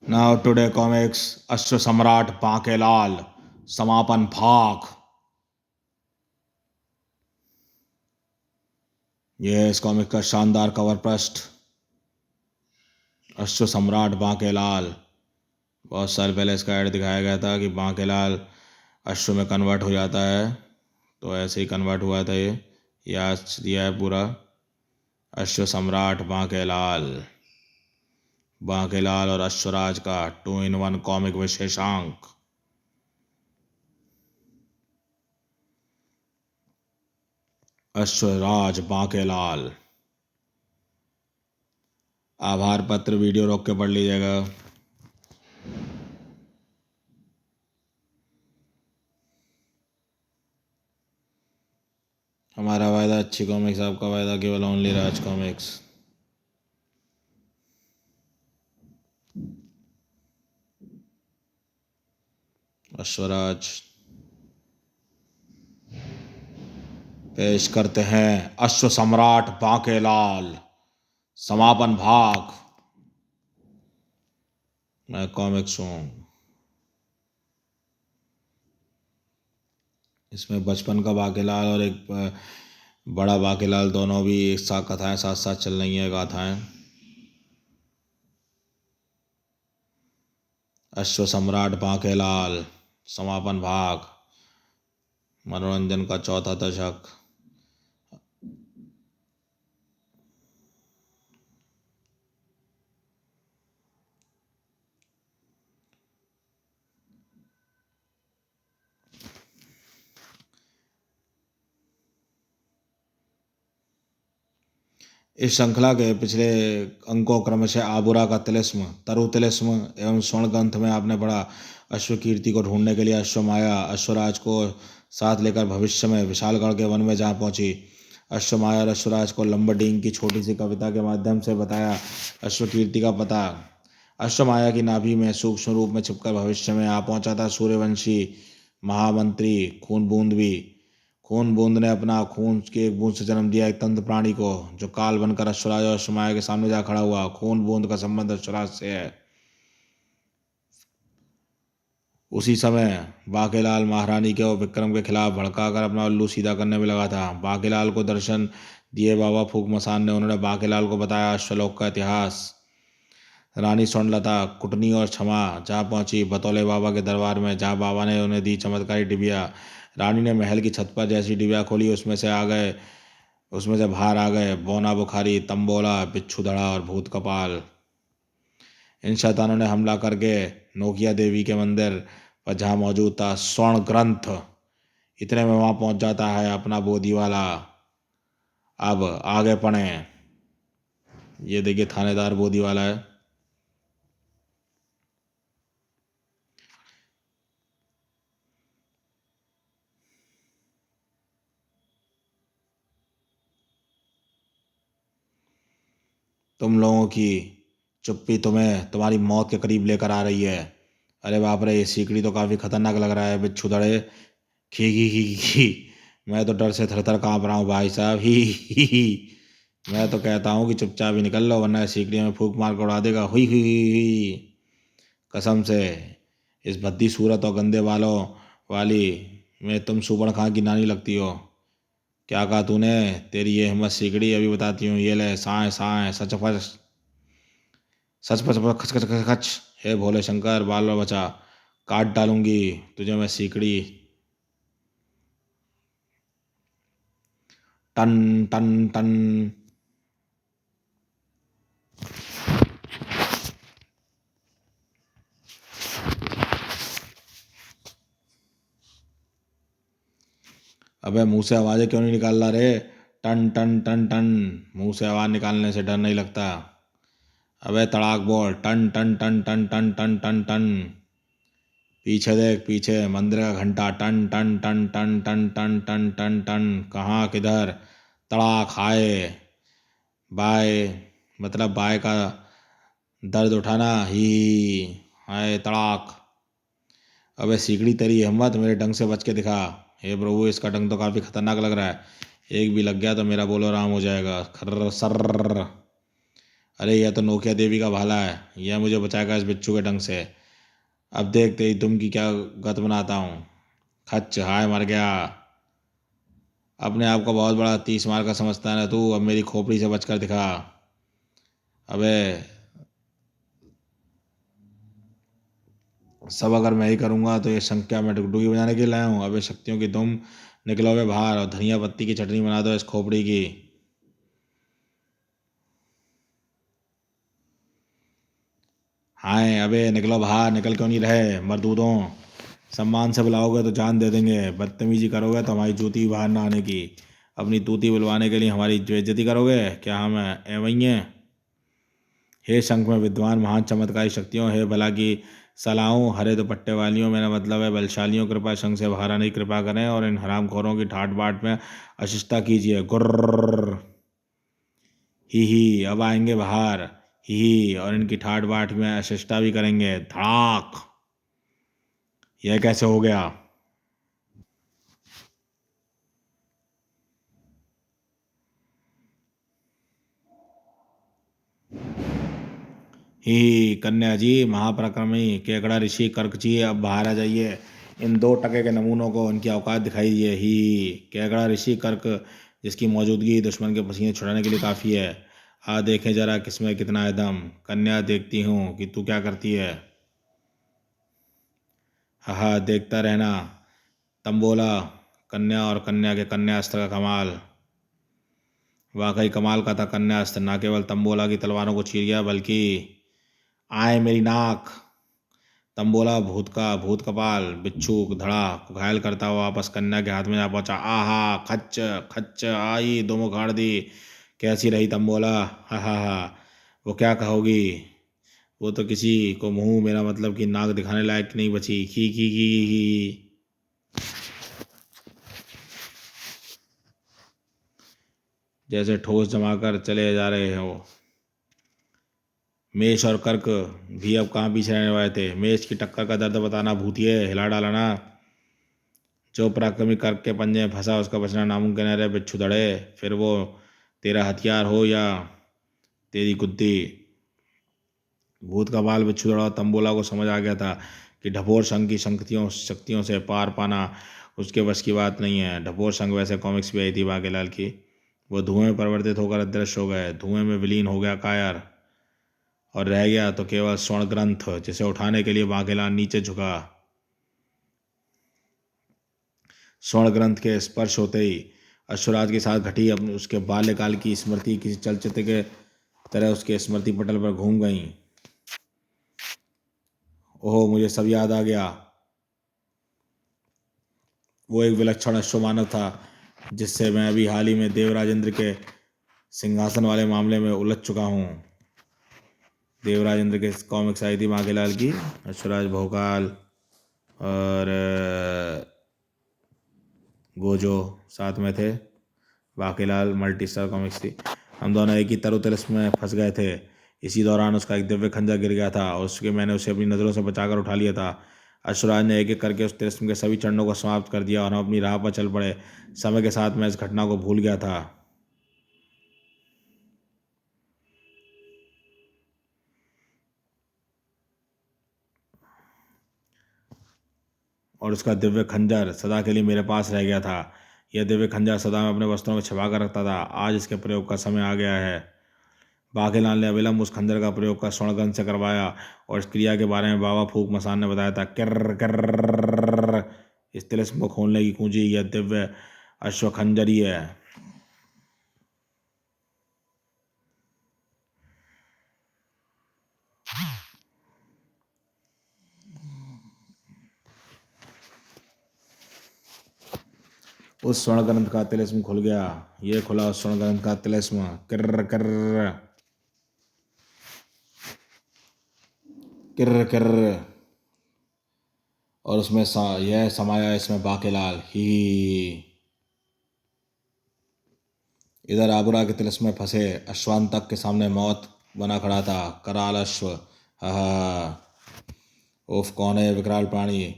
Now today comics अश्व सम्राट बांकेलाल समापन भाग। यह इस कॉमिक का शानदार कवर पृष्ठ। अश्व सम्राट बांकेलाल। बहुत साल पहले इसका ऐड दिखाया गया था कि बांकेलाल अश्व में कन्वर्ट हो जाता है, तो ऐसे ही कन्वर्ट हुआ था। ये आज दिया है पूरा। अश्व सम्राट बांकेलाल। बांकेलाल और अश्वराज का 2-in-1 कॉमिक विशेषांक। अश्वराज बांकेलाल। आभार पत्र वीडियो रोक के पढ़ लीजिएगा। हमारा वायदा अच्छी कॉमिक्स, आपका वायदा केवल ओनली राज कॉमिक्स। अश्वराज पेश करते हैं अश्व सम्राट बांकेलाल समापन भाग। मैं कॉमिक्स हूँ। इसमें बचपन का बांकेलाल और एक बड़ा बांकेलाल दोनों भी एक साथ कथाएं साथ साथ चल रही हैं, गाथाएं। अश्व सम्राट बांकेलाल समापन भाग। मनोरंजन का चौथा दशक। इस श्रृंखला के पिछले अंकों क्रमशः आबुरा का तिलिस्म, तरु तिलिस्म एवं स्वर्ण ग्रंथ में आपने पढ़ा। अश्वकीर्ति को ढूंढने के लिए अश्वमाया अश्वराज को साथ लेकर भविष्य में विशालगढ़ के वन में जा पहुंची। अश्वमाया और अश्वराज को लंबडींग की छोटी सी कविता के माध्यम से बताया अश्वकीर्ति का पता। अश्वमाया की नाभि में सूक्ष्म रूप में छिपकर भविष्य में आ पहुंचा था सूर्यवंशी महामंत्री खून बूंद भी। खून बूंद ने अपना खून की एक बूंद से जन्म दिया एक तंत्र प्राणी को, जो काल बनकर अश्वराज और अश्वमाया के सामने जा खड़ा हुआ। खून बूंद का संबंध अश्वराज से है। उसी समय बांकेलाल महारानी के और विक्रम के खिलाफ भड़काकर अपना उल्लू सीधा करने में लगा था। बांकेलाल को दर्शन दिए बाबा फूक मसान ने। उन्होंने बांकेलाल को बताया अश्वलोक का इतिहास। रानी स्वर्णलता कुटनी और क्षमा जहाँ पहुंची बतौले बाबा के दरबार में, जहाँ बाबा ने उन्हें दी चमत्कारी डिबिया। रानी ने महल की छत पर जैसी डिबिया खोली, उसमें से बाहर आ गए बौना बुखारी, तंबोला, बिच्छू धड़ा और भूत कपाल। इन शैतानों ने हमला करके नोकिया देवी के मंदिर पर जहाँ मौजूद था स्वर्ण ग्रंथ, इतने में वहाँ पहुँच जाता है अपना बोधी वाला। अब आगे पढ़ें। ये देखिए थानेदार बोधी वाला है। तुम लोगों की चुप्पी तुम्हें तुम्हारी मौत के करीब लेकर आ रही है। अरे बाप रे, ये सीकड़ी तो काफी खतरनाक लग रहा है। बिच्छू दड़े खी। मैं तो डर से थर थर कांप रहा हूँ भाई साहब। ही। मैं तो कहता हूँ कि चुपचाप ही निकल लो, वरना इस सीकड़ी में फूंक मार कर उड़ा देगा। हुई। कसम से इस भद्दी सूरत और गंदे बालों वाली में तुम सुबड़ खां की नानी लगती हो। क्या कहा तूने? तेरी ये हिम्मत सीकड़ी, अभी बताती हूँ। ये ले साए साए सच फच सच फच खच खच खच खच। हे भोले शंकर बाल बचा, काट डालूंगी तुझे मैं सीकड़ी। टन टन टन। अबे मुंह से आवाजें क्यों नहीं निकाल रहा रे? टन टन टन टन। मुंह से आवाज निकालने से डर नहीं लगता। अबे तड़ाक बोल, टन टन टन टन टन टन टन टन। पीछे देख, पीछे मंदिर का घंटा। टन टन टन टन टन टन टन टन टन। कहाँ किधर? तड़ाक हाय बाय, मतलब बाय का दर्द उठाना। ही हाय तड़ाक। अबे सीकड़ी, तेरी हिम्मत, मेरे डंग से बच के दिखा। हे प्रभु, इसका डंग तो काफी खतरनाक लग रहा है। एक भी लग गया तो मेरा बोलो राम हो जाएगा। खर्र सर्र। अरे यह तो नोकिया देवी का भाला है, यह मुझे बचाएगा इस बिच्छू के डंग से। अब देख तेरी दुम की क्या गत बनाता हूँ। खच, हाय मर गया। अपने आप को बहुत बड़ा 30 मार का समझता है ना तू, अब मेरी खोपड़ी से बचकर दिखा। अबे सब अगर मैं ही करूँगा तो ये संख्या मैं डुगडुगी बजाने के लिए लाया हूँ। अबे शक्तियों की तुम निकलो बे बाहर और धनिया पत्ती की चटनी बना दो इस खोपड़ी की। हाय अबे निकलो बाहर, निकल क्यों नहीं रहे मर्दूदों। सम्मान से बुलाओगे तो जान दे देंगे, बदतमीजी करोगे तो हमारी जूती बाहर ना आने की। अपनी तूती बुलवाने के लिए हमारी बेइज्जती करोगे, क्या हम एवं हैं। हे शंख में विद्वान महान चमत्कारी शक्तियों, हे भला की सलाहों, हरे दुपट्टे वालियों, मेरा मतलब है बलशालियों, कृपा शंख से बाहर आने की कृपा करें और इन हरामखोरों की ठाट बाट में अशिष्टता कीजिए। गुर्र ही अब आएंगे बाहर। ही और इनकी ठाट बाट में अशिष्टता भी करेंगे। धड़ाक। यह कैसे हो गया। ही कन्या जी, महापराक्रमी केकड़ा ऋषि कर्क जी, अब बाहर आ जाइए। इन 2 टके के नमूनों को उनकी औकात दिखाइए। ही केकड़ा ऋषि कर्क, जिसकी मौजूदगी दुश्मन के पसीने छुड़ाने के लिए काफ़ी है। आ देखें जरा किसमें कितना है दम। कन्या देखती हूँ कि तू क्या करती है। हाँ देखता रहना। तंबोला कन्या और कन्या के कन्या अस्त्र का कमाल। वाकई कमाल का था कन्या अस्त्र, न केवल तंबोला की तलवारों को चीर गया बल्कि आए मेरी नाक। तंबोला भूत का भूत कपाल बिच्छू धड़ा को घायल करता हुआ वापस कन्या के हाथ में जा पहुंचा। आहा खच्च खच्च आई दो मुखाड़ दी। कैसी रही तंबोला। हा। वो क्या कहोगी। वो तो किसी को मुंह, मेरा मतलब कि नाक दिखाने लायक नहीं बची। की। जैसे ठोस जमा कर चले जा रहे हो। मेष और कर्क भी अब कहाँ पीछे रहने वाले थे। मेष की टक्कर का दर्द बताना भूतिए, हिला डाला ना। जो पराक्रमी कर्क के पंजे में फंसा उसका बचना नामुमकिन है रे बिच्छू दड़े। फिर वो तेरा हथियार हो या तेरी गुद्दी। भूत का बाल बिच्छू दड़ा तंबोला को समझ आ गया था कि ढपोर संघ की शक्तियों शक्तियों से पार पाना उसके बस की बात नहीं है। ढपोर संघ वैसे कॉमिक्स भी आई थी बागेलाल की। वो धुएं में परिवर्तित होकर अदृश्य हो गए, धुएं में विलीन हो गया कायर, और रह गया तो केवल स्वर्ण ग्रंथ, जिसे उठाने के लिए बागेलाल नीचे झुका। स्वर्ण ग्रंथ के स्पर्श होते ही अश्वराज के साथ घटी अपने उसके बाल्यकाल की स्मृति किसी चलचित्र के तरह उसके स्मृति पटल पर घूम गई। ओह मुझे सब याद आ गया। वो एक विलक्षण अश्वमानव था जिससे मैं अभी हाल ही में देवराजेंद्र के सिंहासन वाले मामले में उलझ चुका हूँ। देवराजेंद्र के कॉमिक्स आई थी मांगेलाल की, अश्वराज भोकाल और गोजो साथ में थे। बाकीलाल मल्टी स्टार कॉमिक्स थी। हम दोनों एक ही तरोतलस्म में फंस गए थे। इसी दौरान उसका एक दिव्य खंजर गिर गया था और उसके मैंने उसे अपनी नज़रों से बचाकर उठा लिया था। अश्वराज ने एक एक करके उस तिलिस्म के सभी चरणों को समाप्त कर दिया और हम अपनी राह पर चल पड़े। समय के साथ मैं इस घटना को भूल गया था। और उसका दिव्य खंजर सदा के लिए मेरे पास रह गया था। यह दिव्य खंजर सदा मैं अपने वस्त्रों में छिपा कर रखता था। आज इसके प्रयोग का समय आ गया है। बाघेलाल ने अविलंब उस खंजर का प्रयोग का स्वर्णगंध से करवाया और इस क्रिया के बारे में बाबा फूक मसान ने बताया था। किर्र किर्र। इस तिलिस्म को खोलने की कुंजी यह दिव्य अश्वखंजर ही है। उस स्वर्ण ग्रंथ का तिलिस्म खुल गया। ये खुला उस स्वर्ण ग्रंथ का तिलिस्म। किर्र किर्र किर्र किर्र। और उसमें यह समाया इसमें बाकेलाल ही। इधर आबुरा के तिलिस्म में फंसे अश्वांतक के सामने मौत बना खड़ा था। कराल अश्व। हा। उफ कौन है ये विकराल प्राणी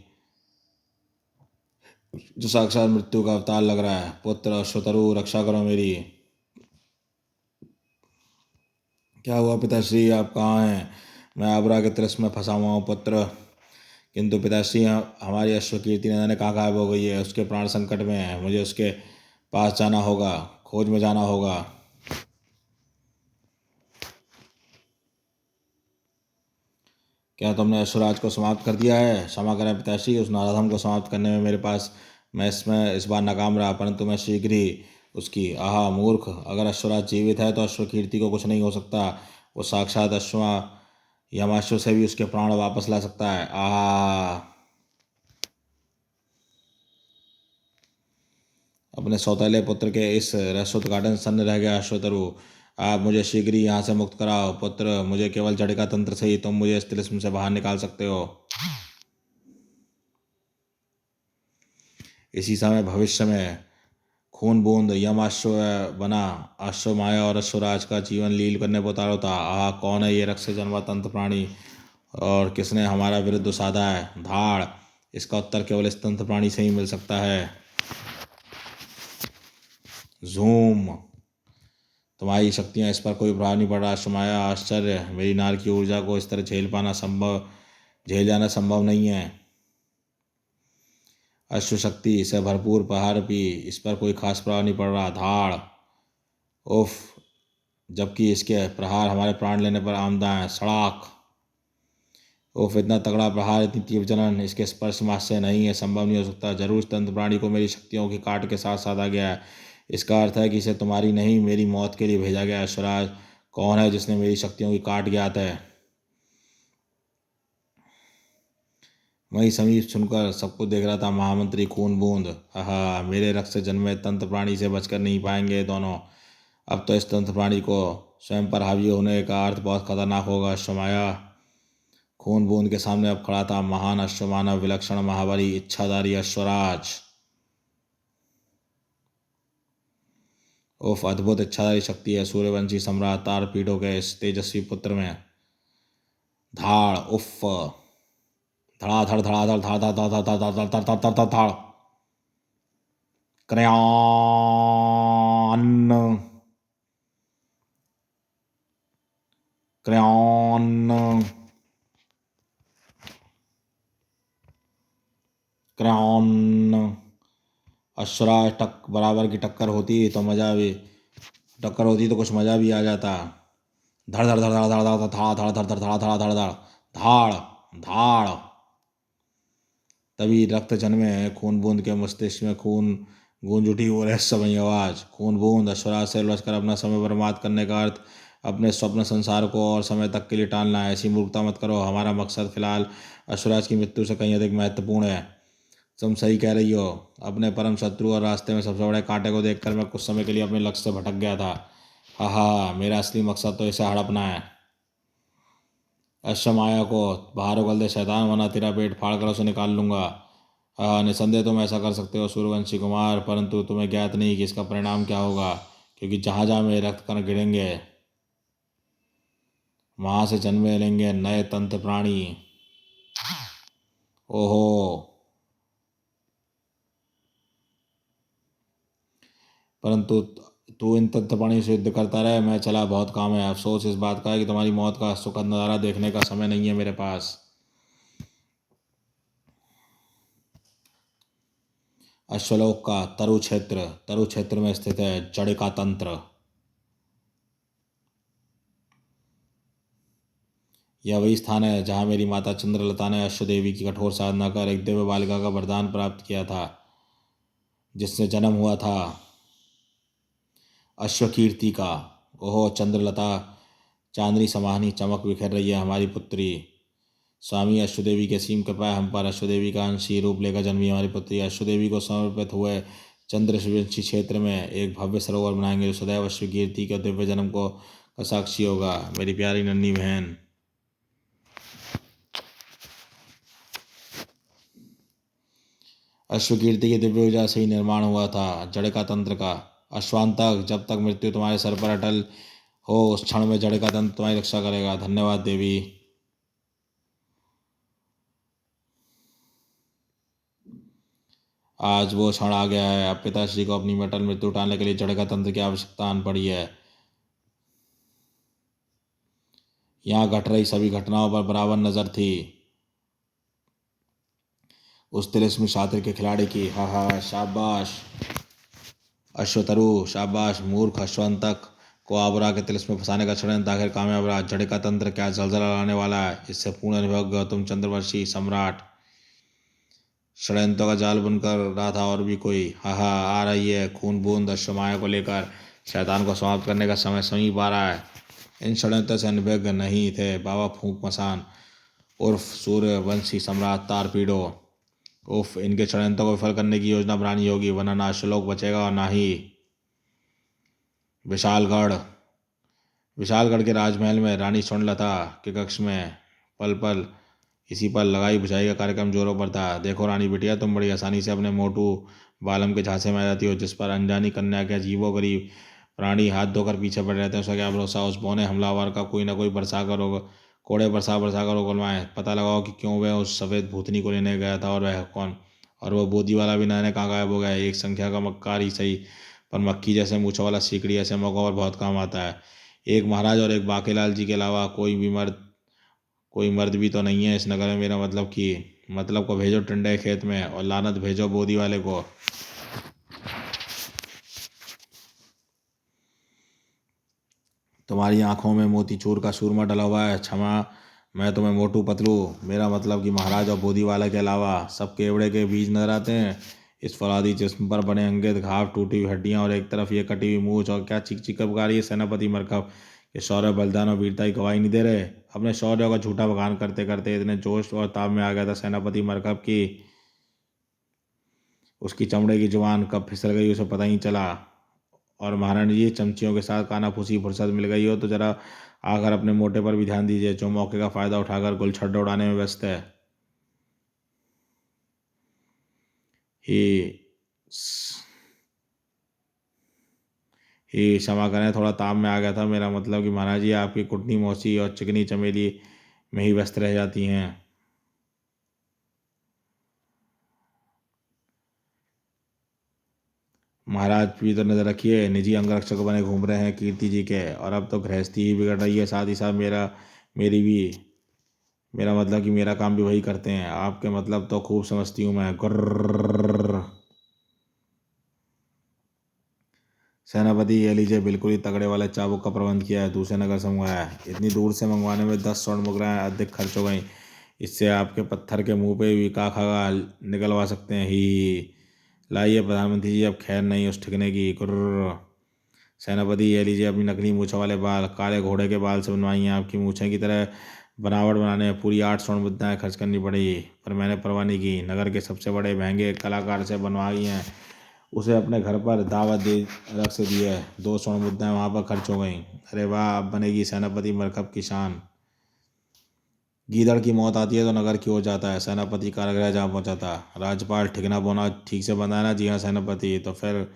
जो साक्षात मृत्यु का अवतार लग रहा है। पुत्र अश्वतरु रक्षा करो मेरी। क्या हुआ पिताश्री, आप कहाँ हैं? मैं आबरा के तिरस्म में फंसा हुआ हूँ पुत्र। किंतु पिताश्री, हमारी अश्वकीर्ति न जाने कहाँ गायब हो गई है। उसके प्राण संकट में है, मुझे उसके पास जाना होगा, खोज में जाना होगा। क्या तुमने अश्वराज को समाप्त कर दिया है? क्षमा करें पिताश्री, उस नराधम को समाप्त करने में मेरे पास मैं इसमें इस बार नाकाम रहा, परंतु मैं शीघ्र ही उसकी आहा मूर्ख, अगर अश्वराज जीवित है तो अश्वकीर्ति को कुछ नहीं हो सकता। वो साक्षात यमाश्व से भी उसके प्राण वापस ला सकता है। आहा, अपने सौतेले पुत्र के इस रहस्योद्घाटन सन्न रह गया अश्वतरु। आप मुझे शीघ्र ही यहाँ से मुक्त कराओ पुत्र। मुझे केवल जड़ का तंत्र से ही तुम मुझे इस तिलिस्म से बाहर निकाल सकते हो। इसी समय भविष्य में खून बूंद यमाश्व बना अश्व माया और अश्वराज का जीवन लील करने को उतारो था। आह, कौन है ये रक्त से जन्मा तंत्र प्राणी और किसने हमारा विरुद्ध साधा है? धाड़, इसका उत्तर केवल इस तंत्र प्राणी से ही मिल सकता है। झूम, तुम्हारी शक्तियाँ इस पर कोई प्रभाव नहीं पड़ रहा। अश्वमाया, आश्चर्य, मेरी नार की ऊर्जा को इस तरह झेल जाना संभव नहीं है। अश्वशक्ति से भरपूर प्रहार भी इस पर कोई खास प्रभाव नहीं पड़ रहा। धाड़, उफ, जबकि इसके प्रहार हमारे प्राण लेने पर आमदा है। सड़ाक, उफ, इतना तगड़ा प्रहार, इतनी तीव्र जलन इसके स्पर्श मात्र से नहीं है, संभव नहीं हो सकता। जरूर तंत्र प्राणी को मेरी शक्तियों की काट के साथ साधा गया है। इसका अर्थ है कि इसे तुम्हारी नहीं, मेरी मौत के लिए भेजा गया है। स्वराज, कौन है जिसने मेरी शक्तियों की काट ज्ञात है? वही समीप सुनकर सब कुछ देख रहा था महामंत्री खून बूंद। हा, मेरे रक्त से जन्मे तंत्र प्राणी से बचकर नहीं पाएंगे दोनों। अब तो इस तंत्र प्राणी को स्वयं पर हावी होने का अर्थ बहुत खतरनाक होगा। अश्वमाया, खून बूंद के सामने अब खड़ा था महान अश्वमानव, विलक्षण महाबली इच्छाधारी अश्वराज। उफ, अद्भुत इच्छाधारी शक्ति है सूर्यवंशी सम्राट तारपीठों के इस तेजस्वी पुत्र में। धाड़, उफ, धड़ाधड़ धड़ाधड़ धाड़ धाड़ धाड़ धाड़ धाड़ धाड़ धाड़ धाड़ धाड़ धाड़ धाड़, क्रेन क्रेन क्रेन। अश्वराज टक बराबर की टक्कर होती तो मजा भी, टक्कर होती तो कुछ मजा भी आ जाता। धड़ धड़ धड़ धड़ धड़ धड़ धाड़ धड़ धड़ धड़ धाड़ धाड़ धाड़ धाड़ धाड़। तभी रक्त जन्मे खून बूंद के मस्तिष्क में खून गूंज उठी वो रहस्यमयी आवाज। खून बूंद, अश्वराज से लड़कर अपना समय बर्बाद करने का अर्थ अपने स्वप्न संसार को और समय तक के लिए टालना है। ऐसी मूर्खता मत करो। हमारा मकसद फिलहाल अश्वराज की मृत्यु से कहीं अधिक महत्वपूर्ण है। तुम सही कह रही हो। अपने परम शत्रु और रास्ते में सबसे बड़े कांटे को देखकर मैं कुछ समय के लिए अपने लक्ष्य से भटक गया था। हा, मेरा असली मकसद तो इसे हड़पना है। अश्वमाया को बाहर उगल दे शैतान, वरना तेरा पेट फाड़ कर उसे निकाल लूंगा। निसंदेह तुम ऐसा कर सकते हो सूर्यवंशी कुमार, परंतु तुम्हें ज्ञात नहीं कि इसका परिणाम क्या होगा, क्योंकि जहाँ जहाँ मेरे रक्त कण गिरेंगे वहाँ से जन्मे लेंगे नए तंत्र प्राणी। ओहो, परंतु तू इन तंत्र प्राणियों से युद्ध करता रहे, मैं चला, बहुत काम है। अफसोस इस बात का है कि तुम्हारी मौत का सुखद नज़ारा देखने का समय नहीं है मेरे पास। अश्वलोक का तरु क्षेत्र में स्थित है जड़िका तंत्र। यह वही स्थान है जहाँ मेरी माता चंद्रलता ने अश्व देवी की कठोर साधना कर एक दिव्य बालिका का वरदान प्राप्त किया था, जिससे जन्म हुआ था अश्वकीर्ति का। ओहो चंद्रलता, चांदनी समानी चमक बिखेर रही है हमारी पुत्री। स्वामी अश्वदेवी के सीम कृपा है हम पर। अश्वदेवी का अंशी रूप लेकर जन्मी हमारी पुत्री अश्वदेवी को समर्पित हुए चंद्रवंशी क्षेत्र में एक भव्य सरोवर बनाएंगे, जो सदैव अश्वकीर्ति के दिव्य जन्म को का साक्षी होगा। मेरी प्यारी नन्ही बहन, अश्वकीर्ति की दिव्य ऊर्जा से ही निर्माण हुआ था जड़िका तंत्र का। अश्वांतक, जब तक मृत्यु तुम्हारे सर पर अटल हो, उस क्षण में जड़िका तंत्र तुम्हारी रक्षा करेगा। धन्यवाद देवी। आज वो क्षण आ गया है। अब पिताश्री को अपनी अटल मृत्यु उठाने के लिए जड़िका तंत्र की आवश्यकता आन पड़ी है। यहाँ घट रही सभी घटनाओं पर बराबर नजर थी उस तिलिस्मी शातिर के खिलाड़ी की। हा हा, शाबाश अश्वतरु, शाबाश मूर्ख अश्वंतक को आबरा के तिलिस्म में फंसाने का षड्यंत्र आखिर कामयाब रहा। जड़े का तंत्र क्या जलजला लाने वाला है, इससे पूर्ण अनुभव गौतम चंद्रवंशी सम्राट षड्यंत्रों का जाल बुनकर रहा था। और भी कोई, हा हा, आ रही है खून बूंद अश्वमाया को लेकर। शैतान को समाप्त करने का समय समीप आ रहा है। इन षड्यंत्रों से अनभिज्ञ नहीं थे बाबा फूंक मसान उर्फ सूर्यवंशी सम्राट तारपीडो। उफ, इनके षड्यंत्रों को विफल करने की योजना बनानी होगी, वरना ना श्लोक बचेगा और ना ही विशालगढ़। विशालगढ़ के राजमहल में रानी स्वर्णलता के कक्ष में पल पल इसी पर लगाई बुझाई का कार्यक्रम जोरों पर था। देखो रानी बिटिया, तुम बड़ी आसानी से अपने मोटू बालम के झांसे में आ जाती हो, जिस पर अनजानी कन्या के अजीबो गरीब प्राणी हाथ धोकर पीछे पड़ रहते हैं। उसका क्या भरोसा, उस बौने हमलावर का कोई ना कोई बरसा कर कोड़े बरसा बरसा कर उगलवाएं। पता लगाओ कि क्यों वह उस सफ़ेद भूतनी को लेने गया था, और वह कौन। और वह बोदी वाला भी ना कहाँ गायब हो गया। एक संख्या का मक्कार ही सही, पर मक्खी जैसे मूछों वाला सीकड़ी ऐसे मौक़ों पर बहुत काम आता है। एक महाराज और एक बाकेलाल जी के अलावा कोई मर्द भी तो नहीं है इस नगर में। मेरा मतलब को भेजो टंडे खेत में, और लानत भेजो बोदी वाले को। तुम्हारी आंखों में मोतीचूर का सूरमा डला हुआ है। क्षमा, मैं तुम्हें मोटू पतलू, मेरा मतलब कि महाराज और बोदी वाले के अलावा सब केवड़े के बीज नजर आते हैं। इस फौलादी जिस्म पर बने अंगे घाव, टूटी हुई हड्डियां, और एक तरफ ये कटी हुई मूछ, और क्या चिक चिक पुकारी है सेनापति मरकब। ये शौर्य बलिदान और वीरता की गवाही नहीं दे रहे। अपने शौर्य का झूठा बखान करते करते इतने जोश और ताब में आ गया था सेनापति मरकब की उसकी चमड़े की जुबान कब फिसल गई उसे पता ही नहीं चला। और महारानी जी, चमचियों के साथ कानाफूसी फुर्सत मिल गई हो तो जरा आकर अपने मोटे पर भी ध्यान दीजिए, जो मौके का फायदा उठाकर गुलछड्डा उड़ाने में व्यस्त है। ही ही क्षमा करें, थोड़ा ताव में आ गया था। मेरा मतलब कि महाराज जी आपकी कुटनी मौसी और चिकनी चमेली में ही व्यस्त रह जाती हैं। महाराज भी तो नजर रखिए, निजी अंगरक्षक बने घूम रहे हैं कीर्ति जी के, और अब तो गृहस्थी ही बिगड़ रही है। साथ ही साथ मेरी भी मेरा मतलब कि मेरा काम भी वही करते हैं। आपके मतलब तो खूब समझती हूँ मैं। गुर्र। सेनापति, ये लीजिए, बिल्कुल ही तगड़े वाले चाबुक का प्रबंध किया है, दूसरे नगर से मंगवाया है। इतनी दूर से मंगवाने में 10 स्वर्ण मुद्राएं अधिक खर्च हो गई। इससे आपके पत्थर के मुंह पे भी खागा निकलवा सकते हैं। ही लाइए प्रधानमंत्री जी, अब खैर नहीं उस ठिकने की। गुर्र। सेनापति, ये लीजिए अपनी नकली मूछों वाले बाल, काले घोड़े के बाल से बनवाई हैं। आपकी मूछें की तरह बनावट बनाने में पूरी 8 स्वर्ण मुद्राएं खर्च करनी पड़ी, पर मैंने परवाह नहीं की। नगर के सबसे बड़े महंगे कलाकार से बनवाई हैं। उसे अपने घर पर दावत दे रख से दी है। 2 स्वर्ण मुद्राएं वहाँ पर खर्च हो गई। अरे वाह, अब बनेगी सेनापति मरकब की शान। गीदड़ की मौत आती है तो नगर की हो जाता है। सेनापति कारागृह जहाँ पहुंचा था। राज्यपाल ठिकना बोना ठीक से बनाना। जी हाँ सेनापति, तो फिर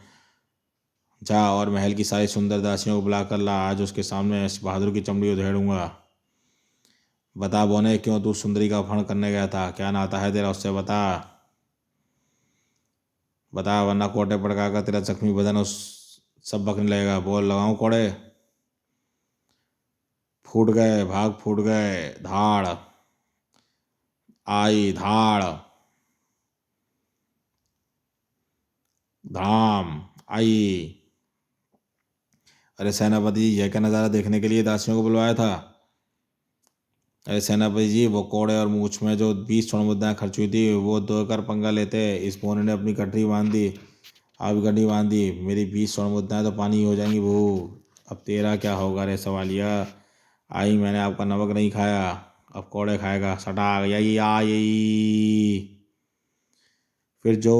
जा और महल की सारी सुंदर दासियों को बुला कर ला। आज उसके सामने इस बहादुर की चमड़ी उधेड़ूंगा। बता बोने, क्यों तू सुंदरी का अपहरण करने गया था? क्या नाता है तेरा उससे? बता बता, वरना कोटे पड़का कर तेरा जख्मी बदन उस सब बकने लगेगा। बोल, लगाऊं कोड़े? फूट गए, भाग फूट गए। धाड़ आई, धाड़ धाम आई। अरे सेनापति, यह क्या नज़ारा देखने के लिए दासियों को बुलवाया था? अरे सेनापति जी, वो कोड़े और मूछ में जो 20 स्वर्ण मुद्राएं खर्च हुई थी, वो दो कर पंगा लेते। इस बोने ने अपनी गठरी बांध दी। आप गठरी बांध दी, मेरी 20 स्वर्ण मुद्राएं तो पानी हो जाएंगी बहू। अब तेरा क्या होगा रे सवालिया? आई, मैंने आपका नमक नहीं खाया, अब कोड़े खाएगा। सटा यही आई। फिर जो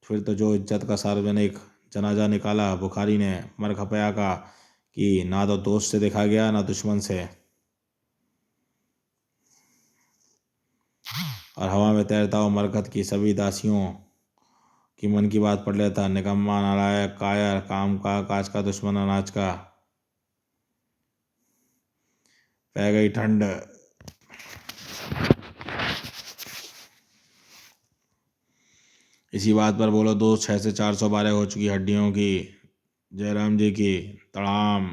फिर तो जो इज्जत का सार्वजनिक जनाजा निकाला बुखारी ने। मर खपया का कि ना तो दोस्त से देखा गया ना दुश्मन से। और हवा में तैरता हुआ मरकत की सभी दासियों की मन की बात पढ़ लेता। निकम्मा, नालायक, कायर, काम का काज का दुश्मन, अनाज का। पै गई ठंड। इसी बात पर बोलो, दो 6 से 412 हो चुकी हड्डियों की जयराम जी की तड़ाम।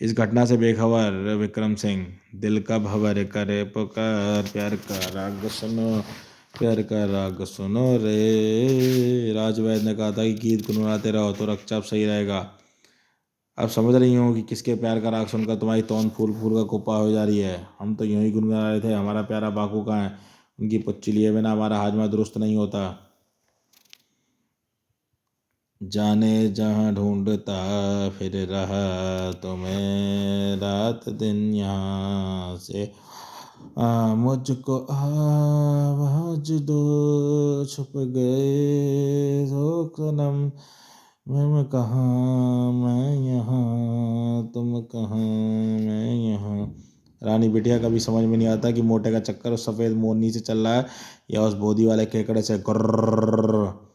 इस घटना से बेखबर विक्रम सिंह दिल का भंवर करे पुकार, प्यार का राग सुनो, प्यार का राग सुनो रे। राजवैद्य ने कहा था कि गीत गुनगुनाते रहो तो रक्तचाप सही रहेगा। अब समझ रही हूँ कि किसके प्यार का राग सुनकर तुम्हारी तौन फूल फूल का कुप्पा हो जा रही है। हम तो यूं ही गुनगुना रहे थे, हमारा प्यारा बाकू कहाँ है, उनकी पुच्ची लिए बिना हमारा हाजमा दुरुस्त नहीं होता। जाने जहाँ ढूंढता फिर रहा तुम्हें रात दिन यहाँ से, मुझको आवाज दो, छुप गए हो सनम, मैं कहाँ मैं यहाँ, तुम कहाँ मैं यहाँ। रानी बिटिया कभी समझ में नहीं आता कि मोटे का चक्कर उस सफ़ेद मोरनी से चल रहा है या उस बोधी वाले केकड़े से। गुर्र।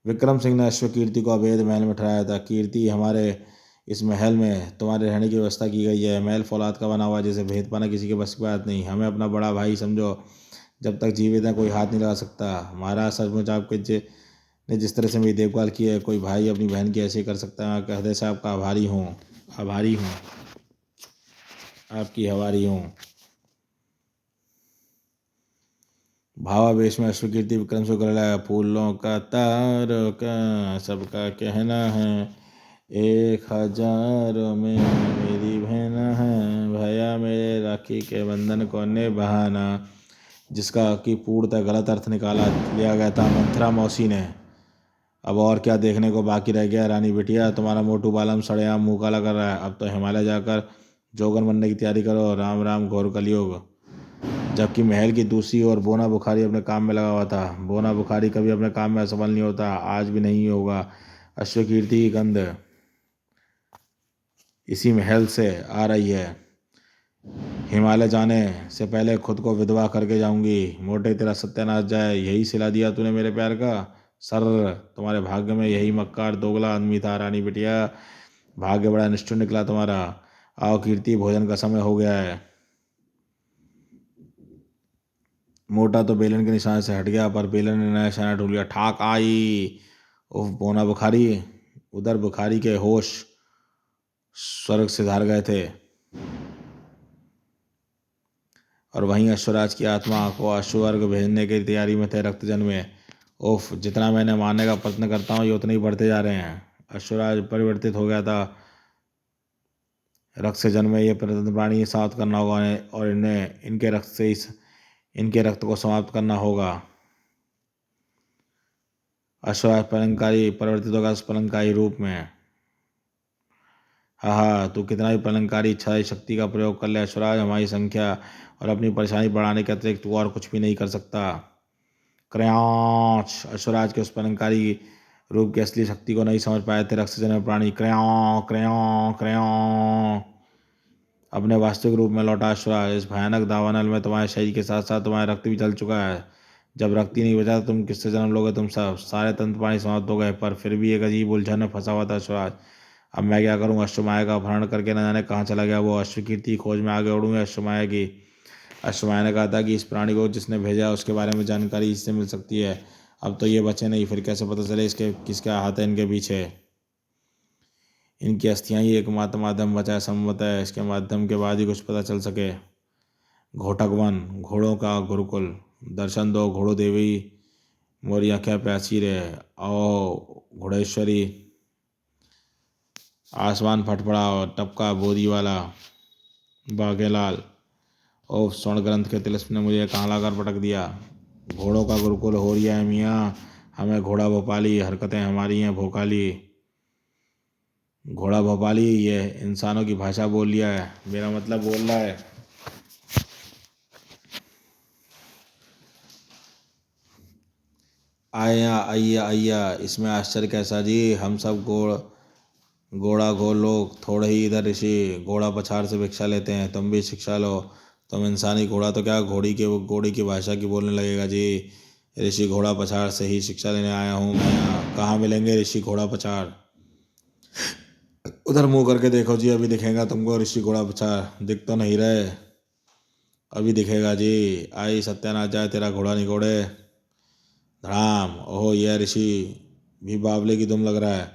विक्रम सिंह ने अश्व कीर्ति को अभेद महल में ठहराया था। कीर्ति, हमारे इस महल में तुम्हारे रहने की व्यवस्था की गई है। महल फौलाद का बना हुआ है, जिसे भेद पाना किसी के बस की बात नहीं। हमें अपना बड़ा भाई समझो, जब तक जीवित है कोई हाथ नहीं लगा सकता। महाराज, सचमुच आपके ने जिस तरह से मेरी देखभाल की है, कोई भाई अपनी बहन की ऐसे ही कर सकता है। मैं हृदय से आपका आभारी हूँ, आभारी हूँ, आपकी आभारी हूँ। भावावेश में अश्वकीर्ति विक्रम से गलाया, फूलों का तारों का सबका कहना है, 1000 में मेरी बहन है, भैया मेरे राखी के बंधन को निभाना। जिसका कि पूर्णतः गलत अर्थ निकाला लिया गया था मंथरा मौसी ने। अब और क्या देखने को बाकी रह गया रानी बिटिया, तुम्हारा मोटू बालम सड़ेआम मुँह काला कर रहा है। अब तो हिमालय जाकर जोगन बनने की तैयारी करो। राम राम घोर कलयुग। जबकि महल की दूसरी ओर बोना बुखारी अपने काम में लगा हुआ था। बोना बुखारी कभी अपने काम में असफल नहीं होता, आज भी नहीं होगा। अश्वकीर्ति की गंध इसी महल से आ रही है। हिमालय जाने से पहले खुद को विधवा करके जाऊंगी। मोटे, तेरा सत्यानाश जाए। यही सिला दिया तूने मेरे प्यार का सर। तुम्हारे भाग्य में यही मक्कार दोगला आदमी था रानी बिटिया। भाग्य बड़ा निष्ठुर निकला तुम्हारा। आओ कीर्ति, भोजन का समय हो गया है। मोटा तो बेलन के निशान से हट गया, पर बेलन ने नया निशाना ढूंढ लिया। ठाक आई। उफ, बोना बुखारी। उधर बुखारी के होश स्वर्ग से धार गए थे, और वहीं अश्वराज की आत्मा को अश्वर्ग भेजने की तैयारी में थे रक्तजन में। उफ, जितना मैंने मारने का प्रयत्न करता हूँ ये उतने ही बढ़ते जा रहे हैं। अश्वराज परिवर्तित हो गया था। रक्त से जन्मे ये प्रतंत्र प्राणी समाप्त करना होगा उन्हें, और इन्हें इनके रक्त से इनके रक्त को समाप्त करना होगा। अश्वराज पलंकारी परिवर्तित होगा उस पलंकारी रूप में। हाँ हाँ, तू कितना भी पलंकारी इच्छा शक्ति का प्रयोग कर ले अश्वराज, हमारी संख्या और अपनी परेशानी बढ़ाने के अतिरिक्त तू और कुछ भी नहीं कर सकता। क्रयांच। अश्वराज के उस पलंकारी रूप की असली शक्ति को नहीं समझ पाए थे रक्त से जन्मे प्राणी। क्र्यां क्र्यां क्र्यां। अपने वास्तविक रूप में लौटा अश्वराज। इस भयानक दावानल में तुम्हारे शरीर के साथ साथ तुम्हारा रक्त भी जल चुका है। जब रक्त ही नहीं बचा तो तुम किससे जन्म लोगे। तुम सब सारे तंत्र पानी समाप्त हो गए, पर फिर भी एक अजीब उलझन में फंसा हुआ था अश्वराज। अब मैं क्या करूँ। अश्वमाया का अपहरण करके न जाने कहाँ चला गया वो। अश्वकीर्ति की खोज में आगे उड़ूंगा अश्वमाया की। अश्वमाया ने कहा था कि इस प्राणी को जिसने भेजा उसके बारे में जानकारी इससे मिल सकती है। अब तो ये बचे नहीं, फिर कैसे पता चले इसके किसका हाथ है इनके पीछे। इनकी अस्थियां ही एकमात्र माध्यम बचा है संभवत है, इसके माध्यम के बाद ही कुछ पता चल सके। घोटक वन, घोड़ों का गुरुकुल। दर्शन दो घोड़ो देवी, मोरी आँखें प्यासी रहे। आओ घोड़ेश्वरी। आसमान फट पड़ा और टपका बोदी वाला बागेलाल। ओह, स्वर्ण ग्रंथ के तिलिस्म ने मुझे कहाँ लाकर पटक दिया। घोड़ों का गुरुकुल हो रहा है मियाँ, हमें घोड़ा भोपाली, हरकतें हमारी हैं भोकाली। घोड़ा भोपाली ये इंसानों की भाषा बोल लिया है, मेरा मतलब बोल रहा है। आया आइया आइया, इसमें आश्चर्य कैसा जी। हम सब घोड़ा घोड़ लोग थोड़े ही इधर ऋषि घोड़ा पछाड़ से भिक्षा लेते हैं। तुम भी शिक्षा लो। तुम इंसानी घोड़ा तो क्या घोड़ी की भाषा की बोलने लगेगा जी। ऋषि घोड़ा पछाड़ से ही शिक्षा लेने आया हूँ मैं यहाँ। कहाँ मिलेंगे ऋषि घोड़ा पछाड़। उधर मुंह करके देखो जी, अभी दिखेगा तुमको ऋषि घोड़ा पछाड़। दिख तो नहीं रहे, अभी दिखेगा जी। आई सत्यानाश जाए तेरा घोड़ा नहीं घोड़े। धड़ाम। ओहो, यह ऋषि भी बावले की दुम लग रहा है।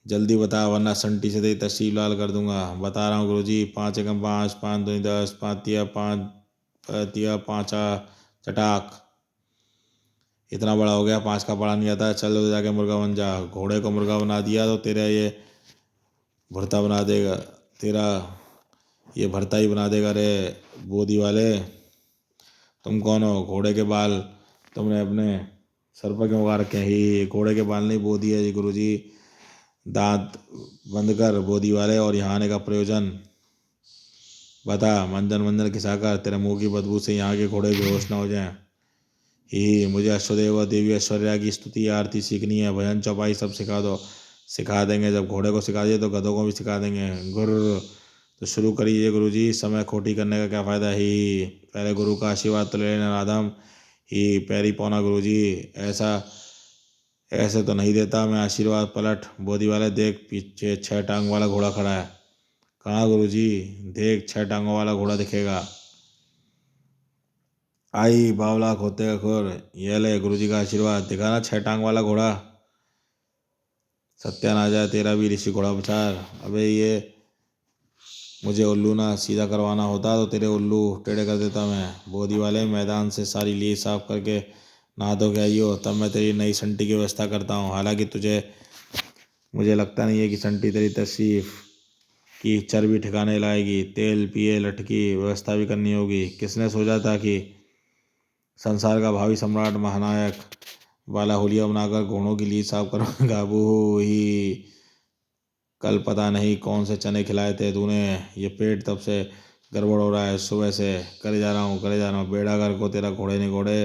जल्दी बता वरना संटी से तेरी तस्वीर लाल कर दूंगा। बता रहा हूँ गुरुजी, 5 एकम 5, 5 दूनी 10, 5 तिया 5 चटाक। इतना बड़ा हो गया, 5 का पढ़ा नहीं आता। चल उधर जाके मुर्गा बन जा। घोड़े को मुर्गा बना दिया तो तेरा ये भरता बना देगा, तेरा ये भरता ही बना देगा रे बोदी वाले। तुम कौन हो? घोड़े के बाल तुमने अपने सर पर क्यों उगा रखे हैं? ही घोड़े के बाल नहीं, बोदी है जी गुरुजी। दांत बंद कर बोदी वाले और यहाँ आने का प्रयोजन बता। मंजन मंजन खिसाकर तेरे मुंह की बदबू से यहाँ के घोड़े बेहोश न हो जाएं। ही मुझे अश्वदेव व देवी ऐश्वर्या की स्तुति आरती सीखनी है। भजन चौपाई सब सिखा दो। सिखा देंगे, जब घोड़े को सिखा दिए तो गधों को भी सिखा देंगे। गुरु तो शुरू करिए गुरुजी, समय खोटी करने का क्या फ़ायदा। ही पहले गुरु का आशीर्वाद तो ले लेना राधम। ही पैरी पौना गुरुजी, ऐसा ऐसे तो नहीं देता मैं आशीर्वाद। पलट बोदी वाले देख, पीछे 6 टांग वाला घोड़ा खड़ा है। कहाँ गुरुजी? देख 6 टांगों वाला घोड़ा दिखेगा। आई बावला खोते खोर, ये ले गुरुजी का आशीर्वाद। दिखा ना 6 टांग वाला घोड़ा। सत्या ना जाए तेरा भी ऋषि घोड़ा प्रचार। अबे ये मुझे उल्लू ना सीधा करवाना होता तो तेरे उल्लू टेढ़े कर देता मैं। बोदी वाले मैदान से सारी ली साफ करके नहा धो के आइयो, तब मैं तेरी नई संटी की व्यवस्था करता हूँ। हालांकि मुझे लगता नहीं है कि संटी तेरी तशरीफ की चर्बी ठिकाने लाएगी। तेल पिए लटकी व्यवस्था भी करनी होगी। किसने सोचा था कि संसार का भावी सम्राट महानायक वाला हुलिया बनाकर घोड़ों की लीद साफ करूँगा। बू ही कल पता नहीं कौन से चने खिलाए थे तूने, ये पेट तब से गड़बड़ हो रहा है। सुबह से करे जा रहा हूँ बेड़ा घर को तेरा घोड़े नहीं घोड़े।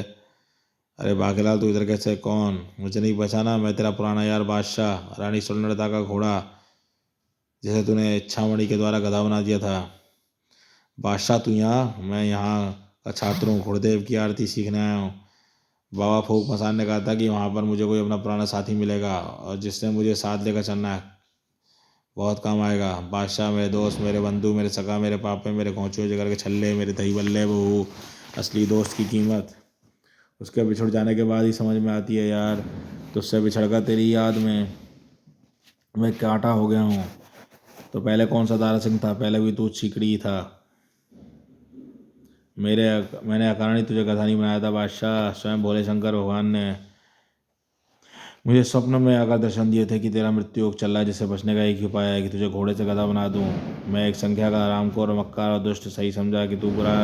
अरे बाकीलाल, तू इधर कैसे? कौन? मुझे नहीं पहचाना? मैं तेरा पुराना यार बादशाह रानी सुलनड़ता का घोड़ा, जिसे तूने इच्छामणि के द्वारा गधा बना दिया था। बादशाह तू यहाँ? मैं यहाँ का छात्र हूँ, घुड़देव की आरती सीखने आया हूँ। बाबा फूक मसान ने कहा था कि वहाँ पर मुझे कोई अपना पुराना साथी मिलेगा और जिसने मुझे साथ लेकर चलना है, बहुत काम आएगा। बादशाह मेरे दोस्त, मेरे बंधु, मेरे सगा, मेरे पापे, मेरे घोंचुए जिगर के छल्ले, मेरे दही बल्ले बहू। असली दोस्त की कीमत उसके बिछुड़ जाने के बाद ही समझ में आती है यार। तुझसे बिछड़कर तेरी याद में मैं कांटा हो गया हूँ। तो पहले कौन सा दारा सिंह था? पहले भी तू छिकड़ी था। मैंने अकारण ही तुझे गधा नहीं बनाया था बादशाह। स्वयं भोले शंकर भगवान ने मुझे स्वप्न में आकर दर्शन दिए थे कि तेरा मृत्यु योग चल रहा है, जिससे बचने का एक ही उपाय है कि तुझे घोड़े से गधा बना दूं। मैं एक संख्या का आरामखोर मक्कार और दुष्ट सही समझा कि तू बुरा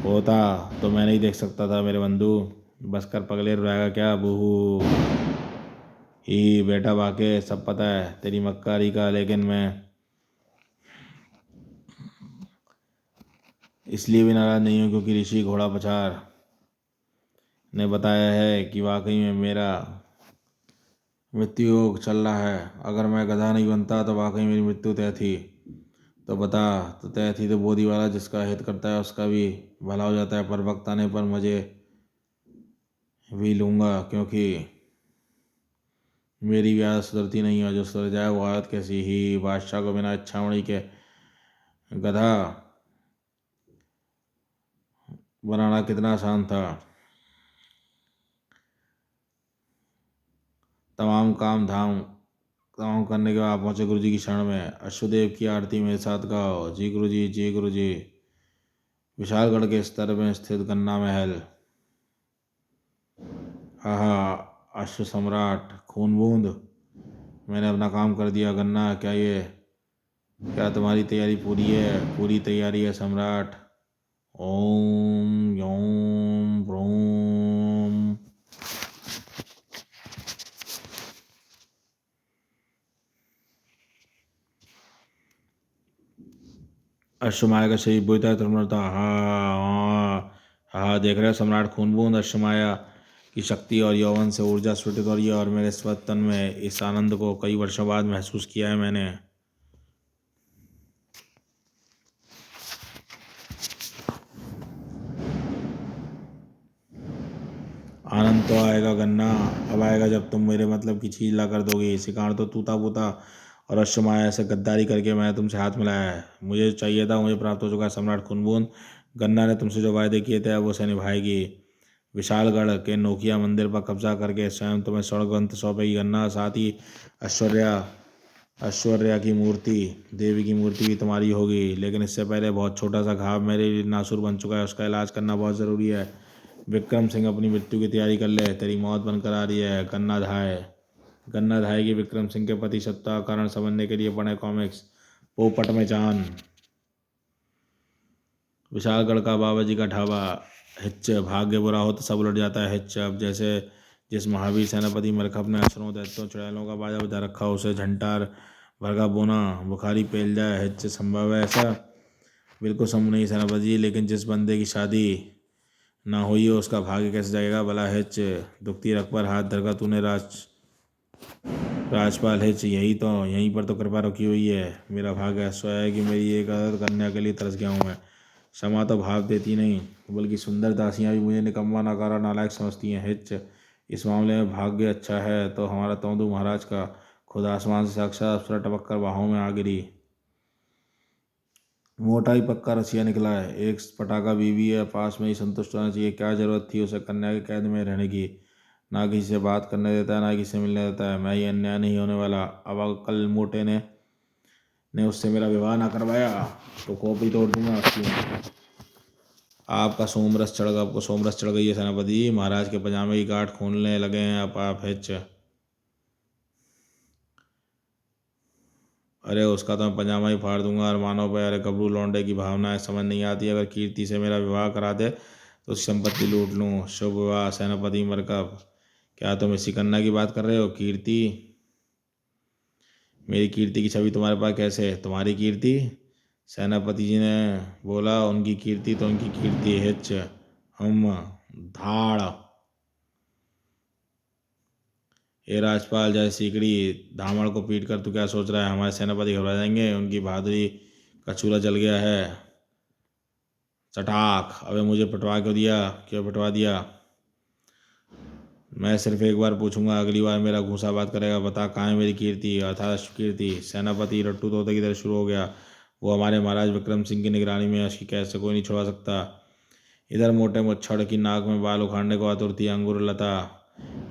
होता तो मैं नहीं देख सकता था मेरे बंधु। बस कर पगले रहेगा क्या? बूहू ही बेटा बाके, सब पता है तेरी मक्कारी का, लेकिन मैं इसलिए भी नाराज नहीं हूँ क्योंकि ऋषि घोड़ा पछार ने बताया है कि वाकई में मेरा मृत्यु योग चल रहा है। अगर मैं गधा नहीं बनता तो वाकई मेरी मृत्यु तय थी। तो बता, तो तय थी तो बोधी वाला जिसका हित करता है उसका भी भला हो जाता है। पर वक्त आने पर मुझे भी लूँगा, क्योंकि मेरी भी आदत सुधरती नहीं है। जो सुधर जाए वो आदत कैसी। ही बादशाह को बिना इच्छामणि के गधा बनाना कितना आसान था। तमाम काम धाम तमाम करने के बाद आप पहुँचे गुरु जी की शरण में। अश्वदेव की आरती मेरे साथ गाओ। जी गुरु जी, जी गुरु जी। विशालगढ़ के स्तर में स्थित गन्ना महल। आहा, अश्व सम्राट खून बूंद, मैंने अपना काम कर दिया। गन्ना, क्या तुम्हारी तैयारी पूरी है? पूरी तैयारी है सम्राट। ओम योम ब्रोम। अश्वमाया का शरीर बुरी तरह तड़मड़ा था। हाँ, देख रहे हो सम्राट खून बूंद अश्वमाया की शक्ति और यौवन से ऊर्जा स्फुटित हो रही है और मेरे स्वतन में इस आनंद को कई वर्षों बाद महसूस किया है मैंने। आनंद तो आएगा गन्ना, अब आएगा जब तुम मेरे मतलब की चीज़ ला कर दोगे। शिकार तो तूता पूता और अश्वमाया से गद्दारी करके मैंने तुमसे हाथ मिलाया है। मुझे चाहिए था, मुझे प्राप्त हो चुका है। सम्राट खूनबूंद, गन्ना ने तुमसे जो वायदे किए थे अब उसे निभाएगी। विशालगढ़ के नोकिया मंदिर पर कब्जा करके स्वयं तुम्हें स्वर्गवंत सौंपेगी गन्ना। साथ ही ऐश्वर्या ऐश्वर्या की मूर्ति, देवी की मूर्ति भी तुम्हारी होगी, लेकिन इससे पहले बहुत छोटा सा घाव मेरे लिए नासूर बन चुका है, उसका इलाज करना बहुत ज़रूरी है। विक्रम सिंह अपनी मृत्यु की तैयारी कर ले, तेरी मौत बनकर आ रही है। गन्नाधाय की विक्रम सिंह के पति सत्ता का कारण समझने के लिए पढ़े कॉमिक्स। पोपट में जान। विशालगढ़ का बाबा जी का ढाबा। हिच्च, भाग्य बुरा हो तो सब उलट जाता है। हिच्च, अब जैसे जिस महावीर सेनापति मरकब ने असुरों दैत्यों चुड़ैलों का बाजा बजा रखा, उसे झंटार भरगा बोना बुखारी पेल जाए। हिच्च, संभव है ऐसा? बिल्कुल संभव नहीं सेनापति जी, लेकिन जिस बंदे की शादी ना हुई हो उसका भाग्य कैसे जाएगा भला? हिच्च, दुखती रख पर हाथ धरकर तूने राजपाल। हिच, यहीं पर तो कृपा रुकी हुई है। मेरा भाग्य ऐसा है कि मेरी एक आदत कन्या के लिए तरस गया हूँ मैं। क्षमा तो भाव देती नहीं, बल्कि सुंदर दासियाँ भी मुझे निकम्मा नकारा नालायक समझती हैं। हिच, इस मामले में भाग्य अच्छा है तो हमारा तौंदू महाराज का। खुद आसमान से साक्षात अप्सरा टपक कर बाहों में आ गिरी। मोटा ही पक्का रसिया निकला है, एक पटाखा बीवी है, पास में ही संतुष्ट होना चाहिए। क्या जरूरत थी उसे कन्या के कैद में रहने की? ना किसी से बात करने देता है, ना किसी से मिलने देता है। मैं ये अन्याय नहीं होने वाला। अब अगर कल मोटे ने उससे मेरा विवाह ना करवाया तो खोपड़ी तोड़ दूंगा उसकी मैं। आपका सोमरस चढ़ गया, आपको सोमरस चढ़ गई है सेनापति जी। महाराज के पजामे की गांठ खोलने लगे हैं आप। हिच, अरे उसका तो मैं पजामा ही फाड़ दूंगा अरमानों पे। अरे गबरू लौंडे की भावनाएं समझ नहीं आती। अगर कीर्ति से मेरा विवाह करा दे तो उसकी संपत्ति लूट लूँ। शुभ विवाह सेनापति मरकब। क्या तुम इसी कन्या की बात कर रहे हो? कीर्ति? मेरी कीर्ति की छवि तुम्हारे पास कैसे है? तुम्हारी कीर्ति? सेनापति जी ने बोला, उनकी कीर्ति तो उनकी कीर्ति है। हिच, हम धाड़। ए राजपाल, जय सीकड़ी धामड़ को पीट कर तू क्या सोच रहा है हमारे सेनापति घबरा जाएंगे? उनकी बहादुरी का चूल्हा जल गया है। चटाक, अबे मुझे पटवा क्यों दिया? क्यों पटवा दिया? मैं सिर्फ एक बार पूछूंगा, अगली बार मेरा घूंसा बात करेगा। बता कहाँ है मेरी कीर्ति, अर्थात कीर्ति? सेनापति रट्टू तोते की तरह शुरू हो गया। वो हमारे महाराज विक्रम सिंह की निगरानी में है, उसकी कैसे कोई नहीं छुड़वा सकता। इधर मोटे मुच्छड़ की नाक में बाल उखाड़ने को आतुर थी, अंगूर लता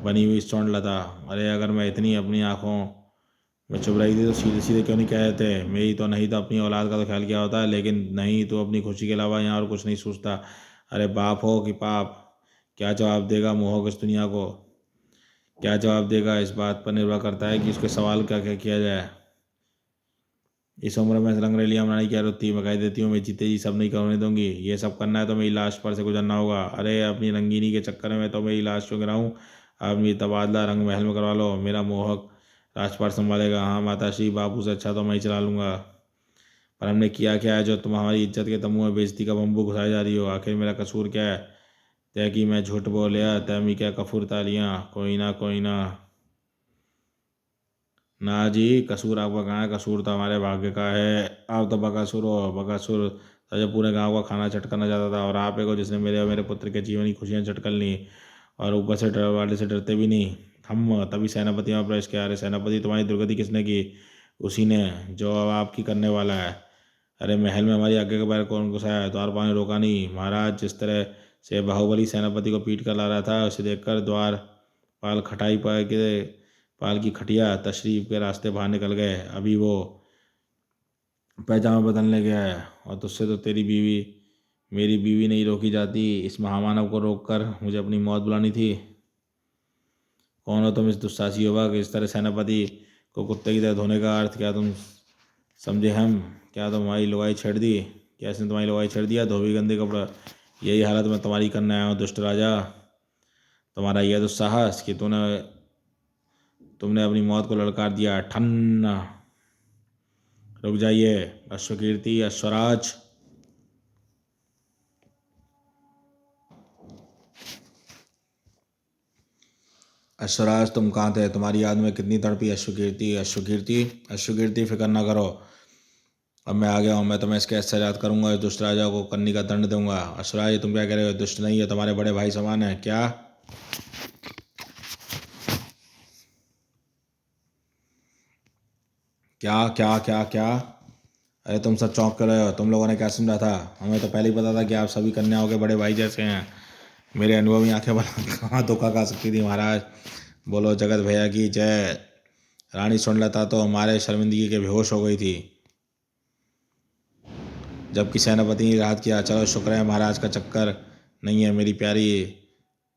बनी हुई स्वर्ण लता। अरे अगर मैं इतनी अपनी आँखों में चुभ रही थी तो सीधे सीधे क्यों नहीं कह देते? मेरी तो नहीं, तो अपनी औलाद का तो ख्याल किया होता है, लेकिन नहीं, तो अपनी खुशी के अलावा यहाँ और कुछ नहीं सोचता। अरे बाप हो कि पाप, क्या जवाब देगा मोहक इस दुनिया को? क्या जवाब देगा इस बात पर निर्भर करता है कि उसके सवाल क्या क्या किया जाए। इस उम्र में रंगरेलियाँ बनाने की जरूरत थी। मैं कह देती हूँ मैं जीते जी सब नहीं करने दूंगी। ये सब करना है तो मेरी लाश पर से गुजरना होगा। अरे अपनी रंगीनी के चक्कर में तो मेरी लाश क्यों गिराऊँ? आप मेरी तबादला रंग महल में करवा लो, मेरा मोहक राजपाट संभालेगा। हाँ माता श्री, बाबू से अच्छा तो मैं ही चला लूँगा। पर हमने किया क्या है जो तुम हमारी इज्जत के तंबू में बेइज्जती का बम्बू घुसाई जा रही हो? आखिर मेरा कसूर क्या है? तय कि मैं झूठ बोलिया, तय मी क्या कफूर तालियाँ। कोई ना कोई ना। ना जी, कसूर आपका कहाँ है? कसूर तो हमारे भाग्य का है। आप तो बकासुर हो, बकासुर था जो पूरे गांव का खाना चट करना चाहता था, और आप एक हो जिसने मेरे और मेरे पुत्र के जीवन की खुशियां चट कर ली, और ऊपर से डर वाले से डरते भी नहीं। हम तभी सेनापति में प्रवेश किया। अरे सेनापति, तुम्हारी दुर्गति किसने की? उसी ने जो अब आपकी करने वाला है। अरे महल में हमारी आज्ञा के बगैर कौन घुसाया? द्वार पाल ने रोका नहीं। महाराज जिस तरह से बाहुबली सेनापति को पीट कर ला रहा था, उसे देखकर द्वार पाल खटाई पाए के पाल की खटिया तशरीफ के रास्ते बाहर निकल गए। अभी वो पैजामा बदलने गया है, और तुझसे तो तेरी बीवी, मेरी बीवी नहीं रोकी जाती। इस महामानव को रोककर मुझे अपनी मौत बुलानी थी। कौन हो तुम इस दुस्साहसी युवा कि इस तरह सेनापति को कुत्ते की तरह धोने का अर्थ क्या तुम समझे? हम क्या तुम्हारी लुगाई छेड़ दी? क्या इसने तुम्हारी लुगाई छेड़ दिया? धोबी गंदे कपड़ा, यही हालत मैं तुम्हारी करने आया हूँ दुष्ट राजा। तुम्हारा यह दुस्साहस कि तुमने अपनी मौत को ललकार दिया। ठन्ना, रुक जाइए। अश्वकीर्ति, अश्वराज। अश्वराज तुम कहाँ थे? तुम्हारी याद में कितनी तड़पी। अश्वकीर्ति, अश्वकीर्ति, अश्वकीर्ति, फिक्र ना करो, अब मैं आ गया हूँ। मैं तुम्हें इसके ऐसे याद करूंगा, इस दुष्ट राजा को कन्नी का दंड दूंगा। अश्वराज, तुम क्या कह रहे हो? दुष्ट नहीं है, तुम्हारे बड़े भाई समान है। क्या? क्या क्या क्या क्या? अरे तुम सब चौंक कर रहे हो। तुम लोगों ने क्या समझा था? हमें तो पहले ही पता था कि आप सभी कन्याओं के बड़े भाई जैसे हैं। मेरे अनुभवी आंखें भला कहाँ धोखा खा सकती थी महाराज। बोलो जगत भैया की जय। रानी सुनलता तो हमारे शर्मिंदगी के बेहोश हो गई थी, जबकि सेनापति ने राहत किया। चलो शुक्र है महाराज का चक्कर नहीं है, मेरी प्यारी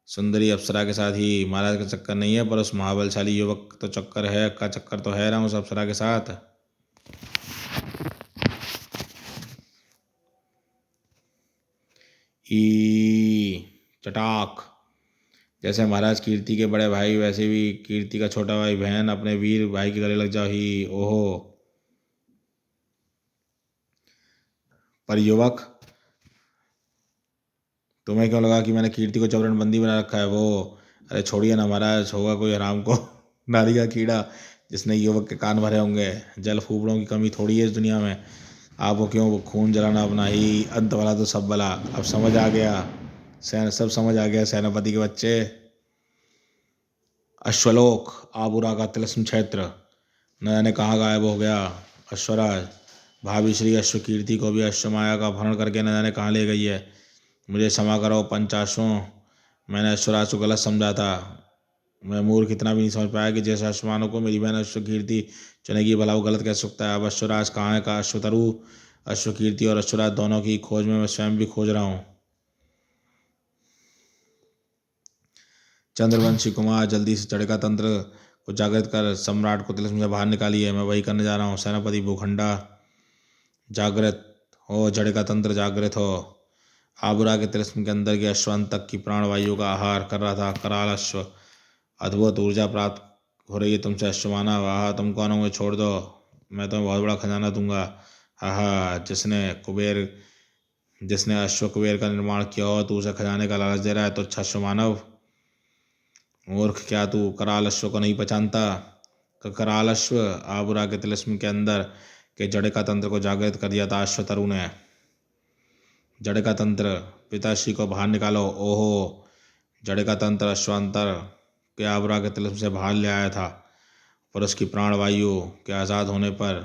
सुंदरी अप्सरा के साथ ही। महाराज का चक्कर नहीं है, पर उस महाबलशाली युवक तो चक्कर है का चक्कर तो है ना उस अप्सरा के साथ। ई चटाक। जैसे महाराज कीर्ति के बड़े भाई, वैसे भी कीर्ति का छोटा भाई बहन अपने वीर भाई के गले लग जाओ ही। ओहो। पर युवक, तुम्हें क्यों लगा कि मैंने कीर्ति को जबरन बंदी बना रखा है? वो अरे छोड़िए ना महाराज, होगा कोई हराम को नारी का कीड़ा जिसने युवक के कान भरे होंगे। जल फूबड़ों की कमी थोड़ी है इस दुनिया में। आपको क्यों वो खून जलाना अपना ही? अंत वाला तो सब भला। अब समझ आ गया, सब समझ आ गया सेनापति के बच्चे। अश्वलोक आबूरा का तिलस्म क्षेत्र न जाने कहाँ गायब हो गया। अश्वराज, भाभी श्री अश्वकीर्ति को भी अश्वमाया का अपहरण करके न जाने कहाँ ले गई है। मुझे क्षमा करो पंचाशों, मैंने अश्वराज को गलत समझा था। मैं मूर्ख इतना भी नहीं समझ पाया कि जैसे अश्वमानों को मेरी बहन अश्वकीर्ति चुनेगी, भला वो गलत कह सकता है। अब अश्वराज कहाँ है का अश्वतरु, अश्वकीर्ति और अश्वराज दोनों की खोज में मैं स्वयं भी खोज रहा हूँ। चंद्रवंशी कुमार, जल्दी से चड़का तंत्र को जागृत कर सम्राट को तिलिस्म से बाहर निकालिए। मैं वही करने जा रहा हूँ। सेनापति भूखंडा जागृत हो, जड़का तंत्र जागृत हो। आबुरा के तिलिस्म के अंदर के अश्वंत तक की प्राणवायु का आहार कर रहा था कराल अश्व। अद्भुत ऊर्जा प्राप्त हो रही है तुमसे अश्वमाना। वाह, तुम कौन हो? मुझे छोड़ दो, मैं तुम्हें बहुत बड़ा खजाना दूंगा। हा, जिसने अश्व कुबेर का निर्माण किया हो, तू उसे खजाने का लालच दे रहा है? तो अच्छा अश्वमानव मूर्ख, क्या तू कराल अश्व को नहीं पहचानता? कराल अश्व आबुरा के तिलिस्म के अंदर के जड़े का तंत्र को जागृत कर दिया था अश्वतरु ने। जड़े का तंत्र, पिताश्री को बाहर निकालो। ओहो। जड़े का तंत्र अश्वांतर के आबुरा के तिलिस्म से बाहर ले आया था, पर उसकी प्राणवायु के आज़ाद होने पर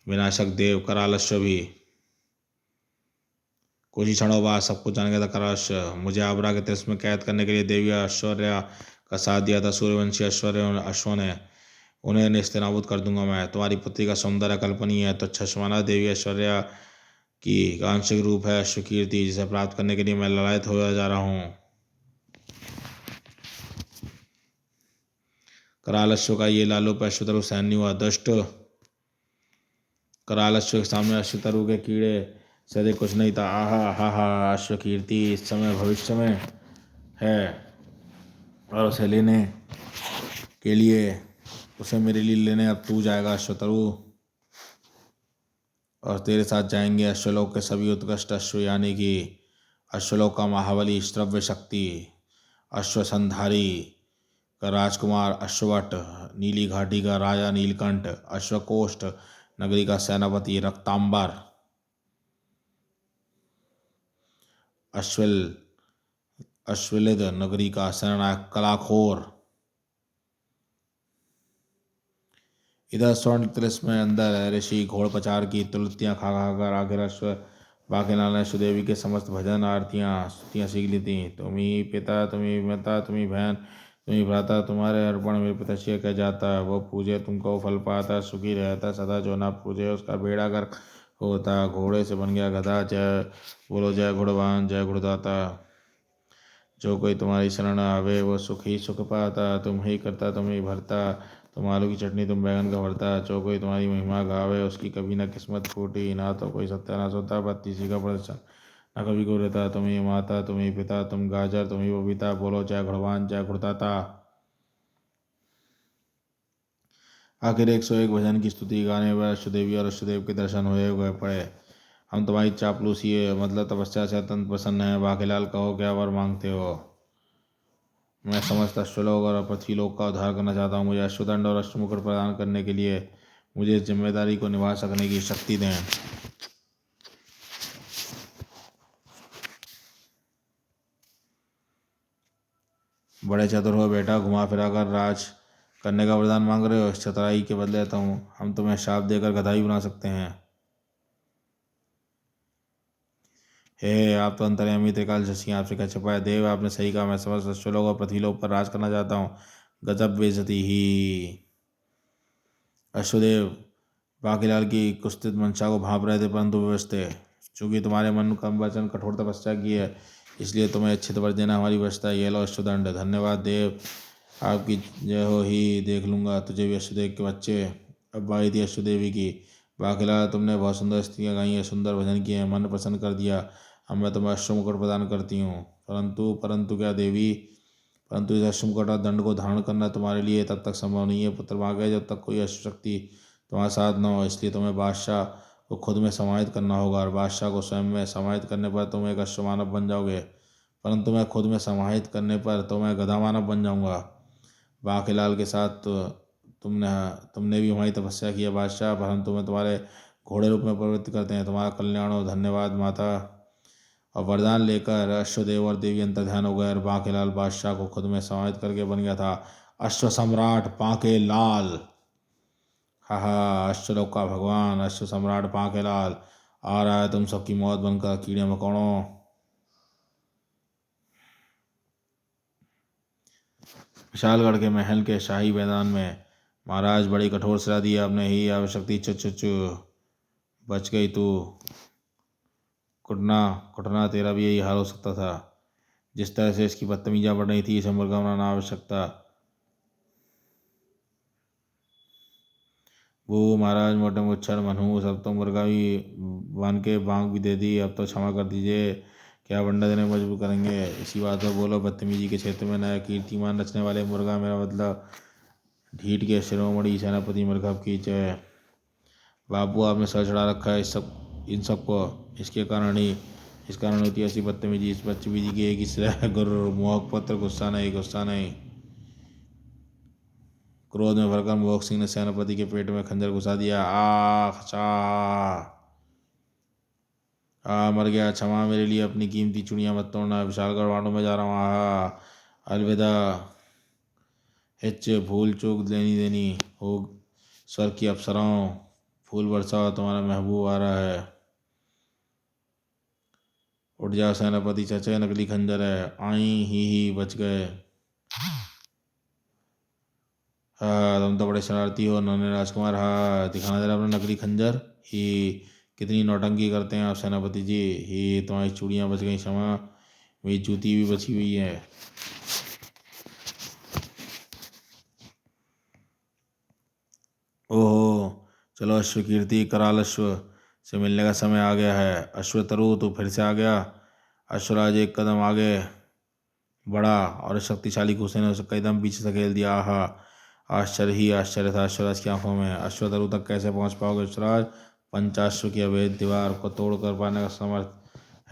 विनाशक देव कराल अश्व भी कुछ ही क्षणों बाद सब कुछ जान गया था। कराश, मुझे आबरा के तिलिस्म में कैद करने के लिए देवी ऐश्वर्या का साथ दिया था सूर्यवंशी ऐश्वर्य अश्वों ने। उन्हें नेस्तनाबूद कर दूंगा मैं। तुम्हारी पुत्री का सौंदर्य कल्पनीय है, तो छशमाना देवी ऐश्वर्या की आंशिक रूप है अश्वकीर्ति, जिसे प्राप्त करने के लिए मैं ललायत हो जा रहा हूँ। कराल अश्व का ये लालूप अश्वतरु सैन्य हुआ। दुष्ट, कराल अश्व के सामने अश्वतरु के कीड़े से अधिक कुछ नहीं था। आहा हा हा, अश्वकीर्ति इस समय भविष्य में है, और उसे लेने के लिए, उसे मेरे लिए लेने अब तू जाएगा अश्वतरु, और तेरे साथ जाएंगे अश्वलोक के सभी उत्कृष्ट अश्व, यानी कि अश्वलोक का महाबली श्रव्य शक्ति अश्वसंधारी का राजकुमार अश्ववट, नीली घाटी का राजा नीलकंठ, अश्वकोष्ठ नगरी का सेनापति रक्तांबर, अश्वलिद नगरी का सेनानायक कलाखोर। इधर स्वर्ण तिलिस्म में अंदर ऋषि घोड़ पचार की तुलतियाँ खा खा कर आखिर अश्व बाकेलाल ने सुदेवी के समस्त भजन आरतियाँ स्तुतियाँ सीख ली थी। तुम ही पिता, तुम ही माता, तुम ही बहन, तुम ही भ्राता, तुम्हारे अर्पण मेरे पिताश्री कह जाता है। वो पूजे तुमको फल पाता, सुखी रहता सदा। जो ना पूजे उसका बेड़ा गर्क होता। घोड़े से बन गया गधा। जय बोलो जय घोड़वान, जय घोड़दाता। जो कोई तुम्हारी शरण आवे वो सुख ही सुख पाता। तुम ही करता, तुम ही भरता, तुम आलू की चटनी, तुम बैगन का भरता। जो कोई तुम्हारी महिमा गावे उसकी कभी ना किस्मत फूटी। ना तो कोई सत्यानाश होता बत्तीसी का प्रदर्शन, ना कभी कोई रहता। तुम ही माता, तुम ही पिता, तुम गाजर, तुम ही बबीता। बोलो जय घुड़वान, जय घुड़दाता। आखिर 101 भजन की स्तुति गाने पर अश्वदेवी और अश्वदेव के दर्शन हुए हुए पड़े। हम तुम्हारी चापलूसी मतलब तपस्या से अत्यंत प्रसन्न हैं। बाकीलाल, कहो क्या वर मांगते हो? मैं समस्त अश्वलोक और पृथ्वीलोक का उद्धार करना चाहता हूँ। मुझे अश्वदंड और अश्वमुकुट प्रदान करने के लिए मुझे इस जिम्मेदारी को निभा सकने की शक्ति दें। बड़े चतुर हो बेटा, घुमा फिरा कर राज करने का वरदान मांग रहे हो। इस चतुराई के बदले तो हम तुम्हें शाप देकर गधा ही बना सकते हैं। हे, आप तो अंतर्यामी त्रिकालदर्शी, आपसे क्या छिपा है? देव, आपने सही कहा। मैं समस्त अश्वलोक और पृथ्वीलोक पर राज करना चाहता हूँ। गजब बेइज्जती ही। अश्वदेव बाकीलाल की कुत्सित मंशा को भांप रहे थे, परंतु विवश थे। चूंकि तुम्हारे मन कम वचन कठोर तपस्या की है, इसलिए तुम्हें इच्छित वर देना हमारी व्यवस्था है। ये लो अश्वदंड। धन्यवाद देव, आपकी जय हो ही। देख लूँगा तुझे भी अश्वदेव के बच्चे। अब बाई थी अश्वदेवी की। बाकीलाल, तुमने बहुत सुंदर स्त्रियाँ गाई हैं, सुंदर भजन किए हैं, मन प्रसन्न कर दिया। अब मैं तुम्हें अश्व मुकुट प्रदान करती हूँ। परंतु परंतु क्या देवी, परंतु इस अश्व मुकुट और दंड को धारण करना तुम्हारे लिए तब तक संभव नहीं है पुत्र भाग्य, जब तक कोई अश्व शक्ति तुम्हारे साथ न हो। इसलिए तुम्हें बादशाह को खुद में समाहित करना होगा, और बादशाह को स्वयं में समाहित करने पर तुम एक अश्व मानव बन जाओगे, परंतु मैं खुद में समाहित करने पर तो मैं गधा मानव बन जाऊंगा। बाकीलाल के साथ तुमने तुमने भी हमारी तपस्या की है बादशाह, पर हम तुम्हें तुम्हारे घोड़े रूप में प्रवृत्ति करते हैं। तुम्हारा कल्याण हो। धन्यवाद माता। और वरदान लेकर अश्वदेव और देवी अंतर ध्यान हो गए, और बांकेलाल बादशाह को खुद में समाहित करके बन गया था अश्व सम्राट बांकेलाल। हा हा, अश्वलोक का भगवान अश्व सम्राट बांकेलाल आ रहा है तुम सबकी मौत बनकर, कीड़े मकोड़ों। विशालगढ़ के महल के शाही मैदान में महाराज बड़ी कठोर सजा दी, आपने ही आवश्यकता। चु चु चु, बच गई तू। कुटना कुटना, तेरा भी यही हाल हो सकता था। जिस तरह से इसकी बदतमीजा बढ़ रही थी, इसे मुर्गा बनाना आवश्यकता। वो महाराज, मोटे मुच्छर मनहूस, अब तो मुर्गा भी बन के बांग भी दे दी। अब तो क्षमा कर दीजिए, क्या बंडा देने को मजबूर करेंगे। इसी बात पर बोलो, बदतमीजी के क्षेत्र में नया कीर्तिमान रचने वाले मुर्गा, मेरा मतलब ढीठ के शिरोमणि सेनापति मुर्गा की जय। बाबू, आपने सर चढ़ा रखा है इन सबको, इस कारण होती है ऐसी बदतमीजी। इस बदतमीजी की एक ही सिरा गुरु मोहक पत्र, गुस्सा नहीं, गुस्सा नहीं। क्रोध में भरकर मोहक सिंह ने सेनापति के पेट में खंजर घुसा दिया। आ खचा, मर गया। क्षमा, मेरे लिए अपनी कीमती चुड़ियां मत तोड़ना, विशालगढ़ वालों में जा रहा हूँ। अलविदा। हिच, भूल चूक लेनी देनी हो स्वर्ग की अप्सराओं, फूल बरसाओ, तुम्हारा महबूब आ रहा है। उठ जाओ सेनापति चचे, नकली खंजर है। आई ही बच गए। हाँ, तुम तो बड़े शरारती हो नन्हे राजकुमार। हाँ, दिखाना जरा अपना नकली खंजर ही। कितनी नौटंकी करते हैं आप सेनापति जी। ही, तुम्हारी चूड़ियाँ बच गई। क्षमा, मेरी जूती भी बची हुई है। ओहो, चलो अश्व कीर्ति, कराल अश्व से मिलने का समय आ गया है। अश्वतरु, तू फिर से आ गया। अश्वराज एक कदम आगे बढ़ा और शक्तिशाली घुसे ने उसे कदम पीछे धकेल दिया। आहा, आश्चर्य ही आश्चर्य था अश्वराज की आंखों में। अश्वतरु तक कैसे पहुंच पाओगे अश्वराज? पंचाश्व की अवैध दीवार को तोड़ कर पाने का समर्थ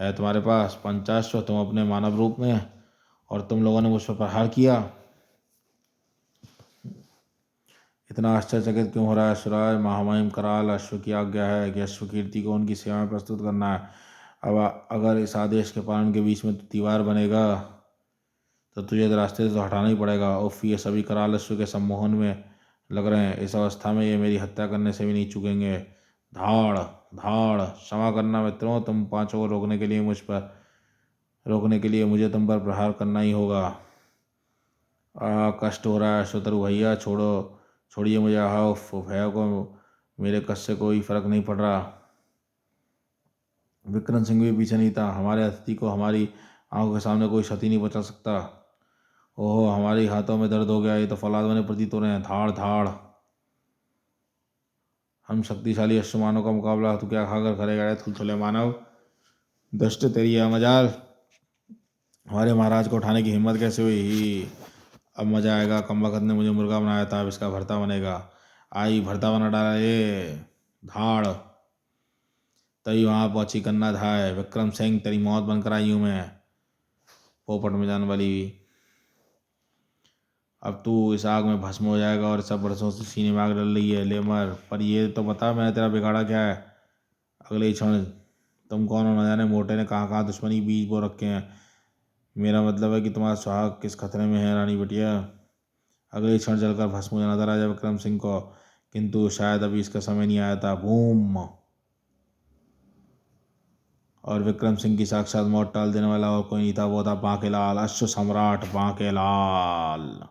है तुम्हारे पास? पंचाश्व, तुम अपने मानव रूप में, और तुम लोगों ने मुझ पर प्रहार किया। इतना आश्चर्यचकित क्यों हो रहा है अश्वराज? महामहिम कराल अश्व की आज्ञा है कि अश्व कीर्ति को उनकी सेवा में प्रस्तुत करना है। अब अगर इस आदेश के पालन के बीच में दीवार बनेगा तो तुझे तो रास्ते से तो हटाना ही पड़ेगा। उफ, ये सभी कराल अश्व के सम्मोहन में लग रहे हैं। इस अवस्था में ये मेरी हत्या करने से भी नहीं चूकेंगे। धाड़ धाड़, क्षमा करना मित्रों, तुम पांचों को रोकने के लिए मुझे तुम पर प्रहार करना ही होगा। कष्ट हो रहा है अश्वतरु भैया, छोड़िए मुझे। उफ, भैया को मेरे कष्ट से कोई फर्क नहीं पड़ रहा। विक्रम सिंह भी पीछे नहीं था। हमारे अतिथि को हमारी आंखों के सामने कोई क्षति नहीं पहुंचा सकता। ओहो, हमारे हाथों में दर्द हो गया। ये तो फौलाद बने प्रतीत हो रहे हैं। धाड़ धाड़, हम शक्तिशाली अश्वमानों का मुकाबला तू क्या खाकर करेगा रे थुलथुले मानव? दृष्ट तेरी है मजाल, हमारे महाराज को उठाने की हिम्मत कैसे हुई? अब मजा आएगा। कम वक्त ने मुझे मुर्गा बनाया था, अब इसका भरता बनेगा। आई, भरता बना डाला ये। धाड़, तभी वहां पहुंची कन्ना धाय। विक्रम सिंह, तेरी मौत बनकर आई हूं मैं, पोपट में जाने वाली। अब तू इस आग में भस्म हो जाएगा, और सब बरसों से सीने में आग डल रही है। ले मर, पर ये तो बता मैंने तेरा बिगाड़ा क्या है? अगले ही क्षण, तुम कौन हो न जाने, मोटे ने कहाँ कहाँ दुश्मनी बीज बो रखे हैं। मेरा मतलब है कि तुम्हारा सुहाग किस खतरे में है रानी बिटिया। अगले ही क्षण जलकर भस्म हो जाना था राजा विक्रम सिंह को, किंतु शायद अभी इसका समय नहीं आया था। बूम, और विक्रम सिंह की साक्षात मौत टाल देने वाला और कोई नहीं था, वो था बांकेलाल, अश्व सम्राट बांकेलाल।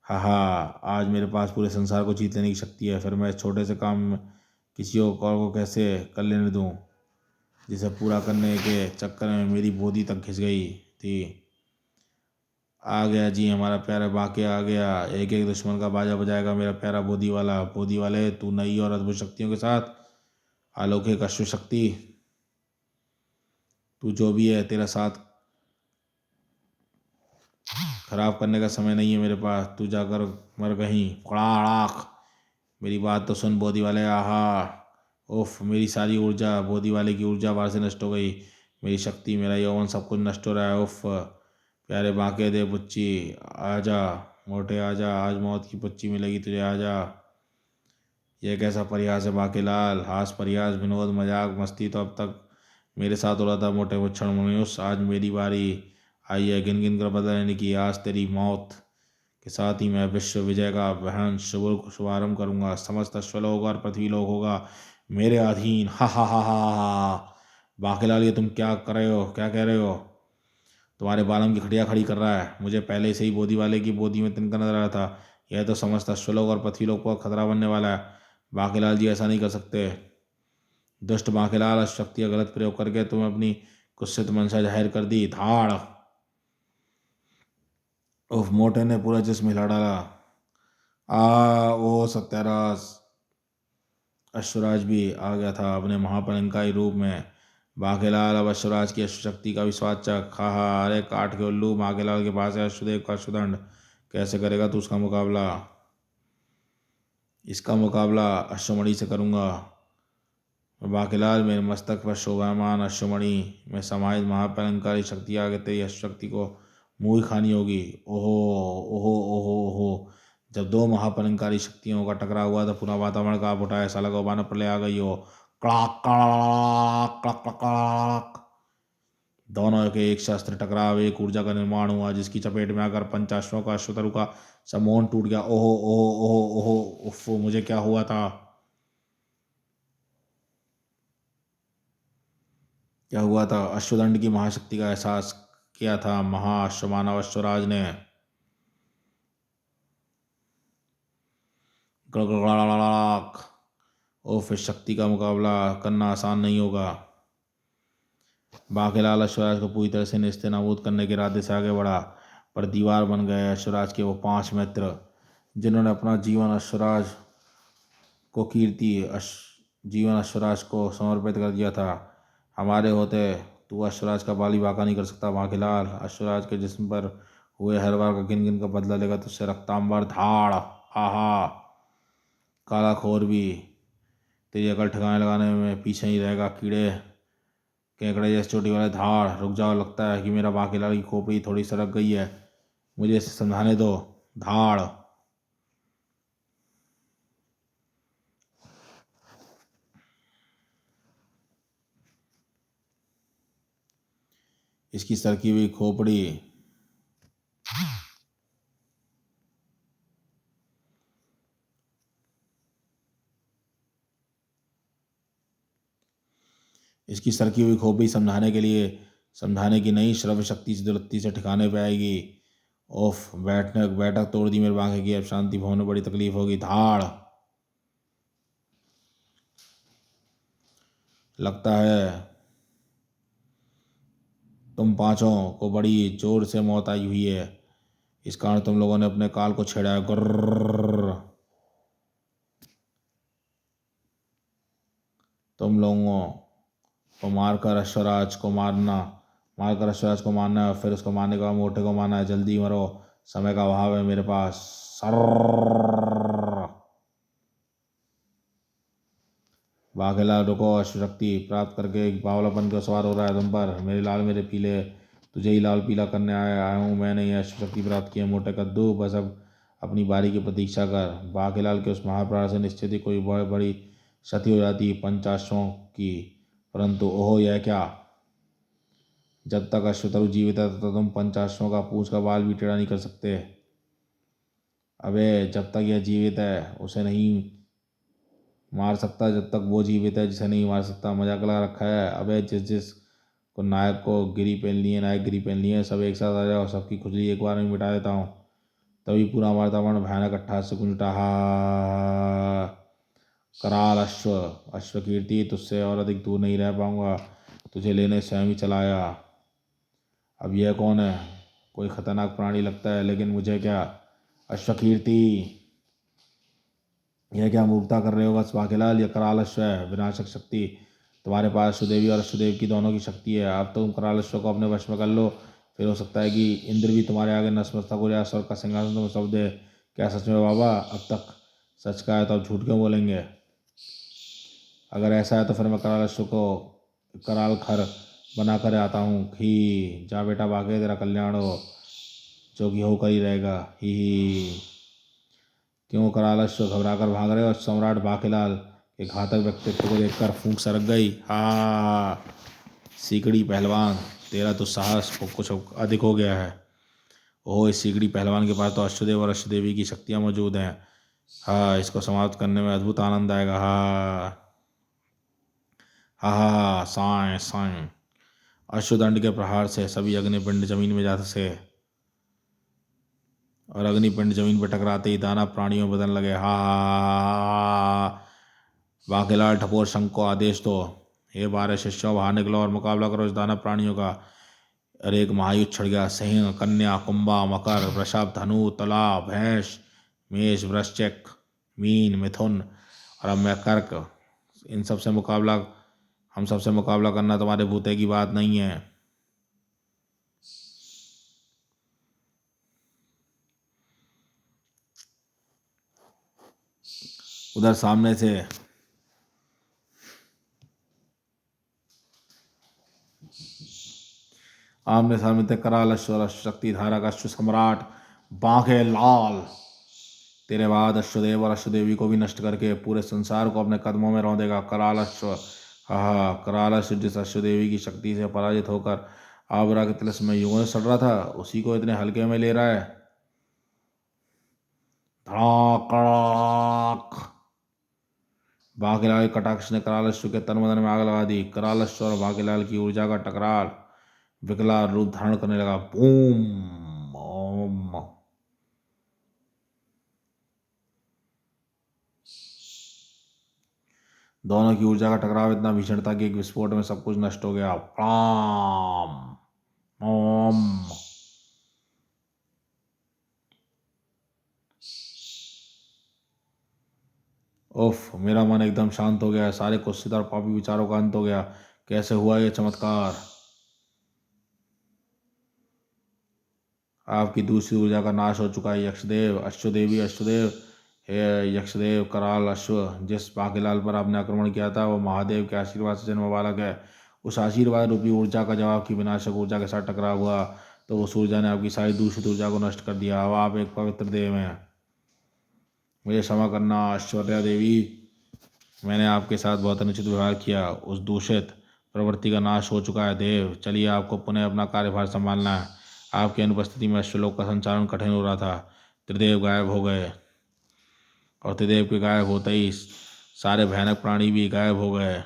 हाँ हाँ, आज मेरे पास पूरे संसार को जीत लेने की शक्ति है, फिर मैं इस छोटे से काम में किसी और को कैसे कर लेने दूँ, जिसे पूरा करने के चक्कर में मेरी बोदी तक घिस गई थी। आ गया जी, हमारा प्यारा बाके आ गया। एक एक दुश्मन का बाजा बजाएगा मेरा प्यारा बोदी वाला। बोदी वाले, तू नई और अद्भुत शक्तियों के साथ अलौकिक अश्व शक्ति, तू जो भी है, तेरा साथ खराब करने का समय नहीं है मेरे पास। तू जाकर मर कहीं, कड़ाक। मेरी बात तो सुन बोदी वाले। आहा, उफ, मेरी सारी ऊर्जा, बोदी वाले की ऊर्जा बाहर से नष्ट हो गई। मेरी शक्ति, मेरा यौवन, सब कुछ नष्ट हो रहा है। उफ, प्यारे बांके दे बुच्ची, आजा मोटे आजा, आज मौत की पुच्ची मिलेगी तुझे, आजा। यह कैसा परिहास है बाके लाल, हास परिहास विनोद मजाक मस्ती तो अब तक मेरे साथ हो रहा था मोटे मुच्छड़ मनुष्य। आज मेरी बारी आई है गिन गिन कर बदला लेने की। आज तेरी मौत के साथ ही मैं विश्व विजय का बहन शुभारंभ करूंगा। समस्त अश्वलोक और पृथ्वीलोक होगा मेरे अधीन। हा हा हा हा हा। बाकेलाल, ये तुम क्या कर रहे हो, क्या कह रहे हो? तुम्हारे बालम की खटिया खड़ी कर रहा है। मुझे पहले से ही बोदी वाले की बोदी में तिनका नजर आ रहा था। यह तो समस्त अश्वलोक और पृथ्वीलोक को खतरा बनने वाला है। बाकेलाल जी, ऐसा नहीं कर सकते। दुष्ट बाकेलाल, शक्ति का गलत प्रयोग करके तुम अपनी कुत्सित मंशा जाहिर कर दी। धाड़। उफ, मोटे ने पूरा जिस्म हिला डाला। ओ सत्यानाश। अश्वराज भी आ गया था अपने महापलंकाई रूप में। बाकेलाल, अब अश्वराज की अश्वशक्ति का भी स्वाद चख। हा हा, अरे काट के उल्लू, बाकेलाल के पास है अश्वदेव का अश्वदंड। कैसे करेगा तू उसका मुकाबला? इसका मुकाबला अश्वमणि से करूंगा। बाकेलाल, मेरे मस्तक पर शोभायमान अश्वमणि में समाहित महापलंकारी शक्ति आगे तेरी अश्वशक्ति को मुंह खानी होगी। ओहो ओहो ओहो ओहो। जब दो महापलंकारी शक्तियों का टकराव हुआ तो पूरा वातावरण कांप उठा। ऐसा लगा बानो प्रलय आ गई हो। कड़ाक कड़ाक कड़क कड़क कड़क। दोनों के एक शस्त्र टकराव, एक ऊर्जा का निर्माण हुआ, जिसकी चपेट में आकर पंचाश्वों का अश्वतरु का समोहन टूट गया। ओहो ओहो ओहो ओहो, उफ, मुझे क्या हुआ था? क्या हुआ था? अश्वदंड की महाशक्ति का एहसास किया था महाअश्वमानव अश्वराज ने। गड़गड़ाक। ओफ, इस शक्ति का मुकाबला करना आसान नहीं होगा। बाकेलाल अश्वराज को पूरी तरह से नेस्तनाबूद करने के इरादे से आगे बढ़ा, पर दीवार बन गए अश्वराज के वो 5 मित्र, जिन्होंने अपना जीवन अश्वराज को जीवन अश्वराज को समर्पित कर दिया था। हमारे होते तू अश्वराज का बाली बाका नहीं कर सकता बाकेलाल। अश्वराज के जिस्म पर हुए हर बार का गिन गिन का बदला लेगा तुझसे रक्तांबर। धाड़। आहा, काला खोर भी तेरी अकल ठिकाने लगाने में पीछे ही रहेगा। कीड़े केकड़े जैसे चोटी वाले, धाड़। रुक जाओ, लगता है कि मेरा बाकेलाल की खोपड़ी थोड़ी सरक गई है, मुझे इसे समझाने दो। धाड़। इसकी सरकी हुई खोपड़ी इसकी सरकी हुई खोपड़ी समझाने की नहीं, श्रव्य शक्ति से दुलत्ती से ठिकाने पे आएगी। ओफ, बैठक तोड़ दी मेरे बांके की। अब शांति भवन में बड़ी तकलीफ होगी। धाड़। लगता है तुम पांचों को बड़ी जोर से मौत आई हुई है, इस कारण तुम लोगों ने अपने काल को छेड़ा है। गुर्र। तुम लोगों को मारकर अश्वराज को मारना है, और फिर उसको मारने के बाद मोटे को मारना है। जल्दी मरो, समय का अभाव है मेरे पास। सर्र। बाघेला, रुको, अश्वशक्ति प्राप्त करके एक बावलापन को सवार हो रहा है तुम पर। मेरे लाल, मेरे पीले, तुझे ही लाल पीला करने आया हूँ। मैंने यह अश्वशक्ति प्राप्त की है मोटे कद्दू। बस अब अपनी बारी की प्रतीक्षा कर। बाघेलाल के उस महाप्राण से निश्चित ही कोई बहुत बड़ी क्षति हो जाती पंचाशों की, परंतु ओहो, यह क्या? जब तक अश्वतरु जीवित है तब तक तुम पंचाशों का पूंछ का बाल भी टेढ़ा नहीं कर सकते। अबे, जब तक यह जीवित है उसे नहीं मार सकता, जब तक वो जीवित है जिसे नहीं मार सकता। मजाक लगा रखा है? अबे, जिस जिस को नायक को गिरी पहननी है, नायक गिरी पहननी है, सब एक साथ आ जाओ, सबकी खुजली एक बार में मिटा देता हूँ। तभी पूरा वातावरण भयानक अट्टहास से गूंज उठा। हा कराल अश्व, अश्व कीर्ति, तुझसे और अधिक दूर नहीं रह पाऊंगा, तुझे लेने स्वयं ही चला आया। अब यह कौन है? कोई खतरनाक प्राणी लगता है, लेकिन मुझे क्या। अश्व कीर्ति, यह क्या मूर्खता कर रहे हो बस बाकेलाल? यह कराल अश्व है, विनाशक शक्ति। तुम्हारे पास अश्वदेवी और अश्वदेव की दोनों की शक्ति है। अब तुम कराल अश्व को अपने वश में कर लो, फिर हो सकता है कि इंद्र भी तुम्हारे आगे नतमस्तक हो जाए, स्वर्ग का सिंहासन तुम्हें सौंप दे। क्या सच में बाबा? अब तक सच का है तो अब झूठ क्यों बोलेंगे? अगर ऐसा है तो फिर मैं कराल अश्व को कराल खर बना कर आता हूँ। ही जा बेटा, भागे, तेरा कल्याण हो, जो कि होकर ही रहेगा। ही क्यों कराल अश्व, घबरा कर भाग रहे हो? सम्राट बाकेलाल के घातक व्यक्तित्व को देखकर फूंक सरक गई। हा सीकड़ी पहलवान, तेरा तो साहस कुछ अधिक हो गया है। ओह, इस सीकड़ी पहलवान के पास तो अश्वदेव और अश्वदेवी की शक्तियाँ मौजूद हैं। हाँ, इसको समाप्त करने में अद्भुत आनंद आएगा। हाँ हा हा, साएं साएं। अश्वदंड के प्रहार से सभी अग्निपिंड जमीन में जा धंसे और अग्निपिंड जमीन पर टकराते ही दानव प्राणियों में बदलने लगे। हा बाकेलाल, ठपोर शंख को आदेश दो। हे 12 शिष्यों, बाहर निकलो और मुकाबला करो इस दानव प्राणियों का। और एक महायुद्ध छिड़ गया। सिंह, कन्या, कुंभा, मकर, वृषभ, धनु, तुला, भैंस, मेष, वृश्चिक, मीन, मिथुन और अब मैं कर्क। इन सब से मुकाबला हम सबसे मुकाबला करना तुम्हारे भूते की बात नहीं है। उधर सामने से आमने सामने थे कराल अश्व और शक्ति धारक अश्व सम्राट बांके लाल। तेरे बाद अश्वदेव और अश्वदेवी को भी नष्ट करके पूरे संसार को अपने कदमों में रौंदेगा कराल अश्व। हा कराल अश्व जिस अश्वदेवी की शक्ति से पराजित होकर आबरा के तिलस्म में युगों से सड़ रहा था, उसी को इतने हल्के में ले रहा है। धड़ाक कड़ाक, बाकेलाल के कटाक्ष ने कराल अश्व के तन मन में आग लगा दी। कराल अश्व और बाकेलाल की ऊर्जा का टकराव विकराल रूप धारण करने लगा। बूम ओम। दोनों की ऊर्जा का टकराव इतना भीषण था कि एक विस्फोट में सब कुछ नष्ट हो गया। प्राम ओम। उफ, मेरा मन एकदम शांत हो गया। सारे कुत्सित और पापी विचारों का अंत हो गया। कैसे हुआ ये चमत्कार? आपकी दूसरी ऊर्जा का नाश हो चुका है यक्षदेव। अश्वदेवी अश्वदेव, हे यक्षदेव, कराल अश्व जिस बाकेलाल पर आपने आक्रमण किया था, वो महादेव के आशीर्वाद से जन्म बालक है। उस आशीर्वाद रूपी ऊर्जा का जब आपकी विनाशक ऊर्जा के साथ टकराव हुआ, तो उस ऊर्जा ने आपकी सारी दूषित ऊर्जा को नष्ट कर दिया। अब आप एक पवित्र देव हैं। मुझे क्षमा करना ऐश्वर्या देवी, मैंने आपके साथ बहुत अनुचित व्यवहार किया। उस दूषित प्रवृत्ति का नाश हो चुका है देव। चलिए, आपको पुनः अपना कार्यभार संभालना है। आपकी अनुपस्थिति में अश्वलोक का संचालन कठिन हो रहा था। त्रिदेव गायब हो गए और त्रिदेव के गायब होते ही सारे भयानक प्राणी भी गायब हो गए।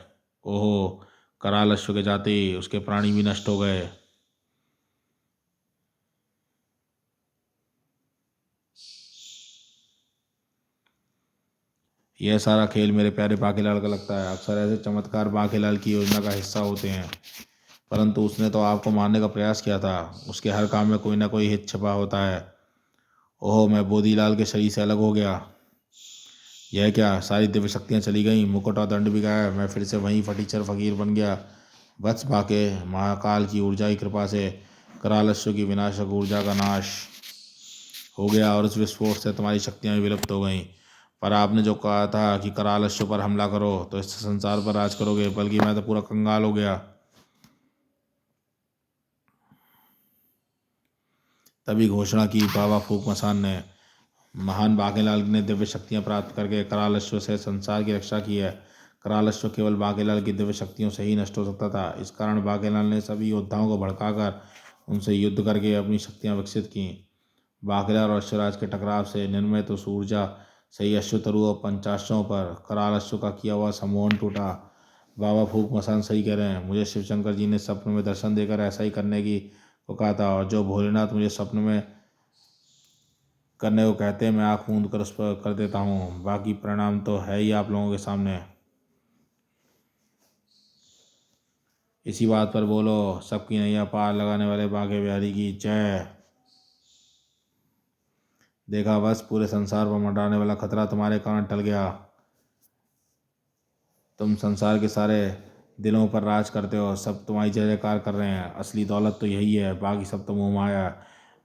ओहो, कराल अश्व के जाते ही उसके प्राणी भी नष्ट हो गए। यह सारा खेल मेरे प्यारे बांकेलाल का लगता है। अक्सर ऐसे चमत्कार बांकेलाल की योजना का हिस्सा होते हैं, परंतु उसने तो आपको मारने का प्रयास किया था। उसके हर काम में कोई ना कोई हित छिपा होता है। ओह, मैं बोधीलाल के शरीर से अलग हो गया। यह क्या, सारी दिव्य शक्तियाँ चली गईं, मुकुट और दंड भी गायब। मैं फिर से वहीं फटीचर फकीर बन गया। वत्स बाके, महाकाल की ऊर्जा की कृपा से कराल अश्व की विनाशक ऊर्जा का नाश हो गया और उस विस्फोट से तुम्हारी शक्तियाँ भी विलुप्त हो गईं। पर आपने जो कहा था कि कराल अश्व पर हमला करो तो इस संसार पर राज करोगे, बल्कि मैं तो पूरा कंगाल हो गया। तभी घोषणा की बाबा फूक मसान ने। महान बांकेलाल ने दिव्य शक्तियां प्राप्त करके कराल अश्व से संसार की रक्षा की है। कराल अश्व केवल बांकेलाल की दिव्य शक्तियों से ही नष्ट हो सकता था। इस कारण बांकेलाल ने सभी योद्धाओं को भड़काकर उनसे युद्ध करके अपनी शक्तियां विकसित की। बांकेलाल और अश्वराज के टकराव से निर्मित उस ऊर्जा से ही अश्वतरु और पंचाशों पर कराल अश्व का किया हुआ सम्मोहन टूटा। बाबा फूक मसान सही कह रहे हैं। मुझे शिवशंकर जी ने स्वप्न में दर्शन देकर ऐसा ही करने की को कहा था, और जो भोलेनाथ मुझे स्वप्न में करने को कहते मैं आँख मूंद कर उस पर कर देता हूँ, बाकी परिणाम तो है ही आप लोगों के सामने। इसी बात पर बोलो, सबकी नैया पार लगाने वाले बांके बिहारी की जय। देखा बस, पूरे संसार पर मंडराने वाला खतरा तुम्हारे कारण टल गया। तुम संसार के सारे दिलों पर राज करते हो, सब तुम्हारी जय जयकार कर रहे हैं। असली दौलत तो यही है, बाकी सब तो मोह माया है।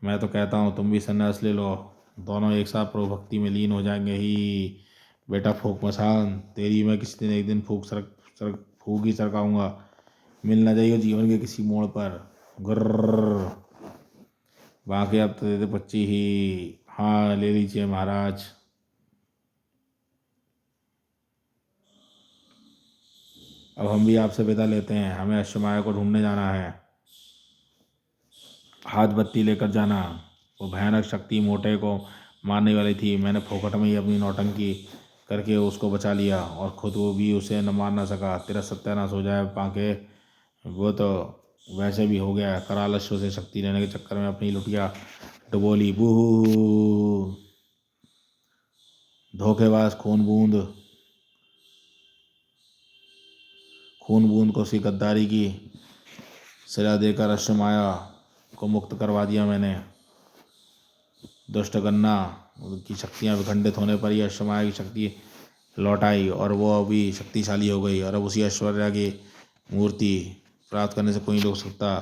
मैं तो कहता हूँ तुम भी संन्यास ले लो, दोनों एक साथ प्रभु भक्ति में लीन हो जाएंगे ही। बेटा फूक मसान, तेरी मैं किसी दिन एक दिन फूक ही सरकाऊंगा। मिल ना जाइए जीवन के किसी मोड़ पर। गुर्र, बाकी अब तो दे दे 25 ही। हाँ ले लीजिए महाराज। अब हम भी आपसे विदा लेते हैं, हमें अश्वमाया को ढूंढने जाना है। हाथ बत्ती लेकर जाना, वो भयानक शक्ति मोटे को मारने वाली थी। मैंने फोकट में ही अपनी नौटंकी करके उसको बचा लिया और खुद वो भी उसे न मार ना सका। तेरा सत्यानाश हो जाए पाके, वो तो वैसे भी हो गया। कराल अश्व से शक्ति लेने के चक्कर में अपनी लुटिया डुबोली। बू, धोखेबाज, खून बूंद को सी गद्दारी की सजा देकर अश्वमाया को मुक्त करवा दिया मैंने। दुष्ट गन्ना की शक्तियाँ विखंडित होने पर ही अश्वमाया की शक्ति लौट आई और वो अभी शक्तिशाली हो गई। और अब उसी ऐश्वर्या की मूर्ति प्राप्त करने से कोई नहीं रोक सकता।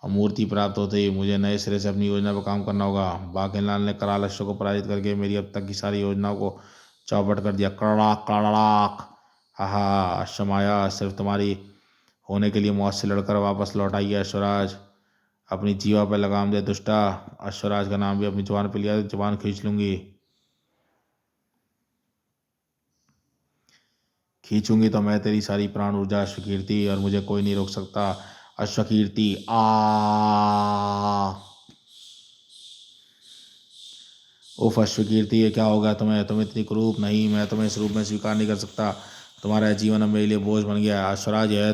और मूर्ति प्राप्त होते ही मुझे नए सिरे से अपनी योजना पर काम करना होगा। बाघेलाल ने कराल अश्व को पराजित करके मेरी अब तक की सारी योजनाओं को चौपट कर दिया। कड़ाक कड़ाक, हा अश्वमाया सिर्फ तुम्हारी होने के लिए मौत से लड़कर वापस लौट आई है। अश्वराज, अपनी जीवा पर लगाम दे दुष्टा। अश्वराज का नाम भी अपनी जुबान पे लिया तो जुबान खींच लूंगी। खींचूंगी तो मैं तेरी सारी प्राण ऊर्जा अश्वकीर्ति, और मुझे कोई नहीं रोक सकता। अश्वकीर्ति आ। उफ अश्वकीर्ति, ये क्या हो गया तुम्हें? तुम इतनी कुरूप नहीं, मैं तुम्हें इस रूप में स्वीकार नहीं कर सकता। तुम्हारा जीवन अब मेरे लिए बोझ बन गया है। अश्वराज है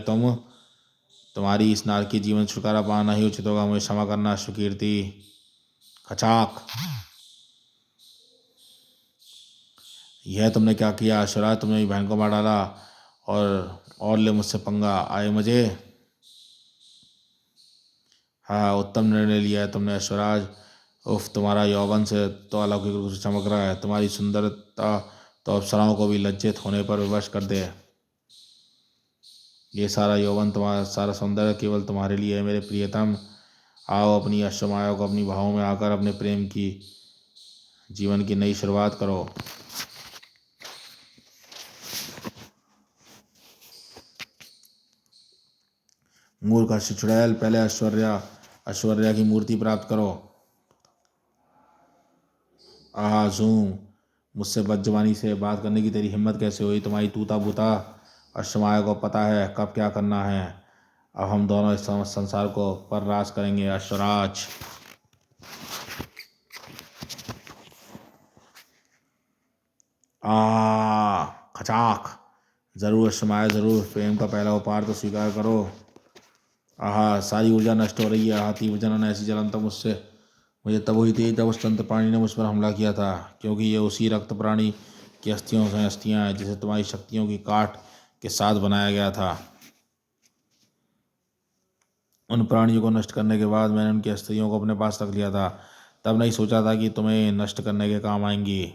तुम्हारी इस नारकी जीवन छुटकारा पाना ही उचित होगा। मुझे क्षमा करना अश्वकीर्ति। खचाक, यह तुमने क्या किया अश्वराज? तुमने मेरी बहन को मार डाला और ले मुझसे पंगा, आए मजे। हाँ उत्तम निर्णय लिया है तुमने अश्वराज। उफ, तुम्हारा यौवन से तो अलौकिक रूप से चमक रहा है। तुम्हारी सुंदरता तो अप्सराओं को भी लज्जित होने पर विवश कर दे। ये सारा यौवन, तुम्हारा सारा सौंदर्य केवल तुम्हारे लिए है मेरे प्रियतम। आओ अपनी अश्वमाया को अपनी भावों में आकर अपने प्रेम की जीवन की नई शुरुआत करो। मूर्ख अश्व चुड़ैल, पहले ऐश्वर्या की मूर्ति प्राप्त करो। आहा जूम, मुझसे बदजुबानी से बात करने की तेरी हिम्मत कैसे हुई? तुम्हारी तूता बूता अश्वमाया को पता है कब क्या करना है। अब हम दोनों इस संसार को पर राज करेंगे अश्वराज। आ खचाक, जरूर अश्वमाया जरूर, प्रेम का पहला उपहार तो स्वीकार करो। आहा सारी ऊर्जा नष्ट हो रही है। आहा तीव्र जलन, ऐसी जलन तो मुझे तब हुई थी जब उस तंत्र प्राणी ने मुझ पर हमला किया था। क्योंकि ये उसी रक्त प्राणी की अस्थियों से अस्थियाँ हैं जिसे तुम्हारी शक्तियों की काट के साथ बनाया गया था। उन प्राणियों को नष्ट करने के बाद मैंने उनकी अस्थियों को अपने पास रख लिया था। तब नहीं सोचा था कि तुम्हें नष्ट करने के काम आएंगी।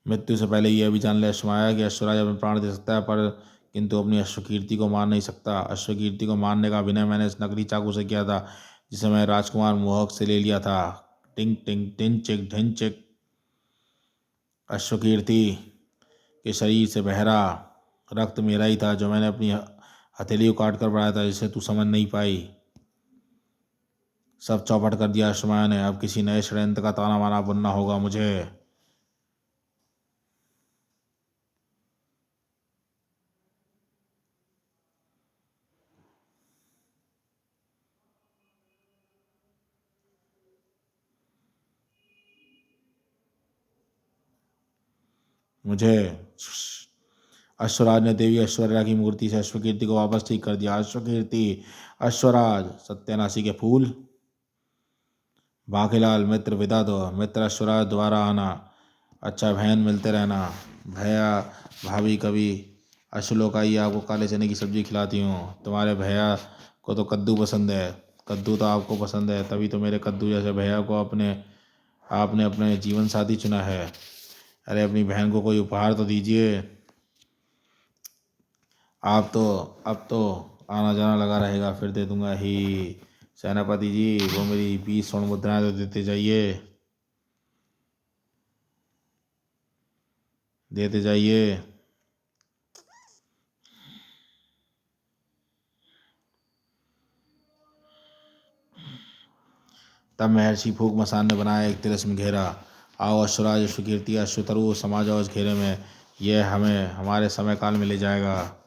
मृत्यु से पहले यह भी जान ले अश्वमाया कि अश्वराज अपने प्राण दे सकता है पर किंतु अपनी अश्वकीर्ति को मार नहीं सकता। अश्वकीर्ति को मारने का अभिनय मैंने इस नकली चाकू से किया था जिसे मैं राजकुमार मोहक से ले लिया था। टिंग टिंग टिन चिक ढिन चिक। अश्वकीर्ति के शरीर से बहरा रक्त मेरा ही था जो मैंने अपनी हथेली को काट कर बढ़ाया था, जिसे तू समझ नहीं पाई। सब चौपट कर दिया अश्वमाया ने। अब किसी नए षड्यंत्र का ताना माना बुनना होगा मुझे। मुझे अश्वराज ने देवी ऐश्वर्या की मूर्ति से अश्वकीर्ति को वापस ठीक कर दिया। अश्वकीर्ति, अश्वराज, सत्यानाशी के फूल, बाकीलाल मित्र विदा दो। मित्र अश्वराज दोबारा आना। अच्छा बहन मिलते रहना। भैया भाभी कभी अश्लोक आइए आपको काले चने की सब्जी खिलाती हूँ। तुम्हारे भैया को तो कद्दू पसंद है। कद्दू तो आपको पसंद है, तभी तो मेरे कद्दू जैसे भैया को आपने अपने जीवन साथी चुना है। अरे अपनी बहन को कोई उपहार तो दीजिए। आप तो अब तो आना जाना लगा रहेगा, फिर दे दूंगा ही। सेनापति जी वो मेरी 20 स्वर्ण मुद्राएं तो देते जाइए, देते जाइए। तब महर्षि फूक मसान ने बनाया एक तिलिस्म घेरा। आओ अश्वराज अश्वकीर्ति अश्वतरु समाज और उस घेरे में। यह हमें हमारे समय काल में ले जाएगा।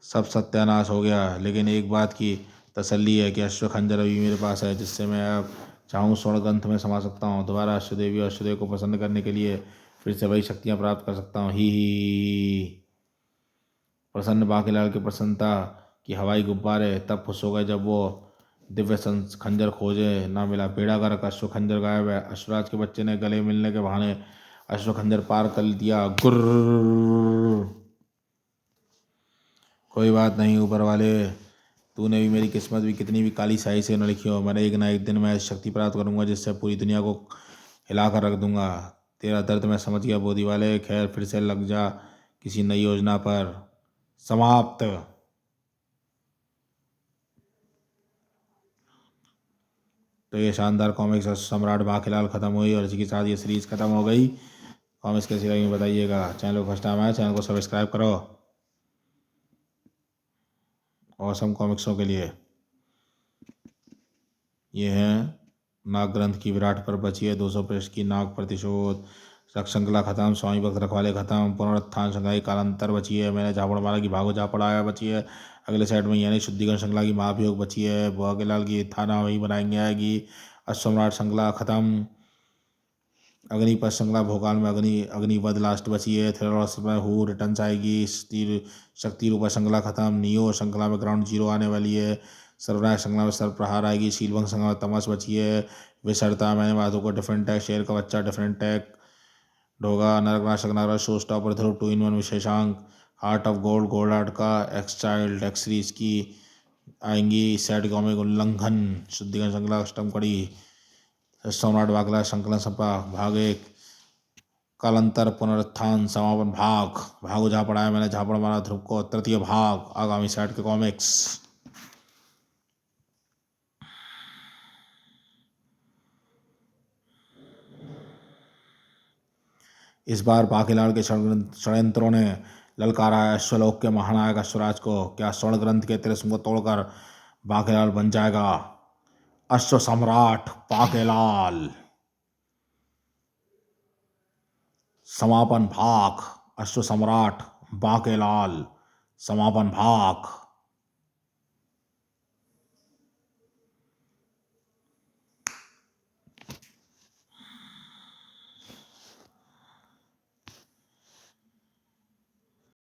सब सत्यानाश हो गया, लेकिन एक बात की तसल्ली है कि अश्व खंजर अभी मेरे पास है, जिससे मैं अब चाहूँ स्वर्ण ग्रंथ में समा सकता हूँ। दोबारा अश्वदेवी और अश्वदेव को प्रसन्न करने के लिए फिर से वही शक्तियाँ प्राप्त कर सकता हूँ। ही। प्रसन्न बाकीलाल की प्रसन्नता की हवाई गुब्बारे तब खुश हो गए जब वो दिव्य खंजर खोजे ना मिला। बेड़ा गर्क, अश्व खंजर गायब है। अश्वराज के बच्चे ने गले मिलने के बहाने अश्व खंजर पार कर दिया। गुर्र। कोई बात नहीं ऊपर वाले, तूने भी मेरी किस्मत भी कितनी भी काली स्याही से न लिखी हो, मैंने एक ना एक दिन मैं शक्ति प्राप्त करूंगा जिससे पूरी दुनिया को हिला कर रख दूंगा। तेरा दर्द मैं समझ गया बोधी वाले, खैर फिर से लग जा किसी नई योजना पर। समाप्त। तो ये शानदार कॉमिक्स सम्राट बाकीलाल खत्म हुई और इसी के साथ ये सीरीज खत्म हो गई। कॉमिक्स कैसी लगी बताइएगा। चैनल को फर्स्ट टाइम आया, चैनल को सब्सक्राइब करो ऑसम कॉमिक्सों के लिए। ये हैं नाग ग्रंथ की विराट पर बची है 200 पृष्ठ की नाग प्रतिशोध। श्रृंखला खत्म, स्वामी भक्त रखवाले खत्म, पुनरुत्थान श्रृंखला की कालांतर बची है। मैंने झापड़ मारा की भागो जा पढ़ाया बची है। अगले सेट में यानी शुद्धिकरण श्रृंखला की महाभियोग बची है। भोगेलाल की थाना वही बनाएंगे आएगी। अश्वम्राट श्रृंखला खत्म। अग्निपथ श्रृंखला भोकाल में अग्निवध लास्ट बची है। थ्रिलर में हु रिटर्न्स आएगी। शक्ति रूपा श्रृंखला खत्म। नियो श्रृंखला में ग्राउंड जीरो आने वाली है। सर्वनायक श्रृंखला में सर्वप्रहार आएगी। शीलभंग श्रृंखला में तमस बची है। विसरता मैंने बातों को डिफरेंट टैग, शेर का बच्चा डिफरेंट टैग, ढोगा नरक नाशक शो स्टॉपर ध्रुव 2 in 1 विशेषांक, heart of gold gold heart का एक्स चाइल्ड एक्स सीरीज की आएंगी। सेट कॉमिक उल्लंघन शुद्धिकरण श्रृंखला अष्टम कड़ी। सम्राट बागला श्रृंखला सपा भाग 1 कालांतर पुनरुत्थान समापन भाग। भागो जहाँ पढ़ाया मैंने झापड़ मारा ध्रुव को तृतीय भाग आगामी सेट के कॉमिक्स। इस बार बाकीलाल के षड्यंत्रों ने ललकारा है अश्वलोक के महानायक अश्वराज को। क्या स्वर्ण ग्रंथ के तिलिस्म को तोड़कर बाकीलाल बन जाएगा अश्व सम्राट बाकीलाल। समापन भाग। अश्व सम्राट बाकीलाल समापन भाग।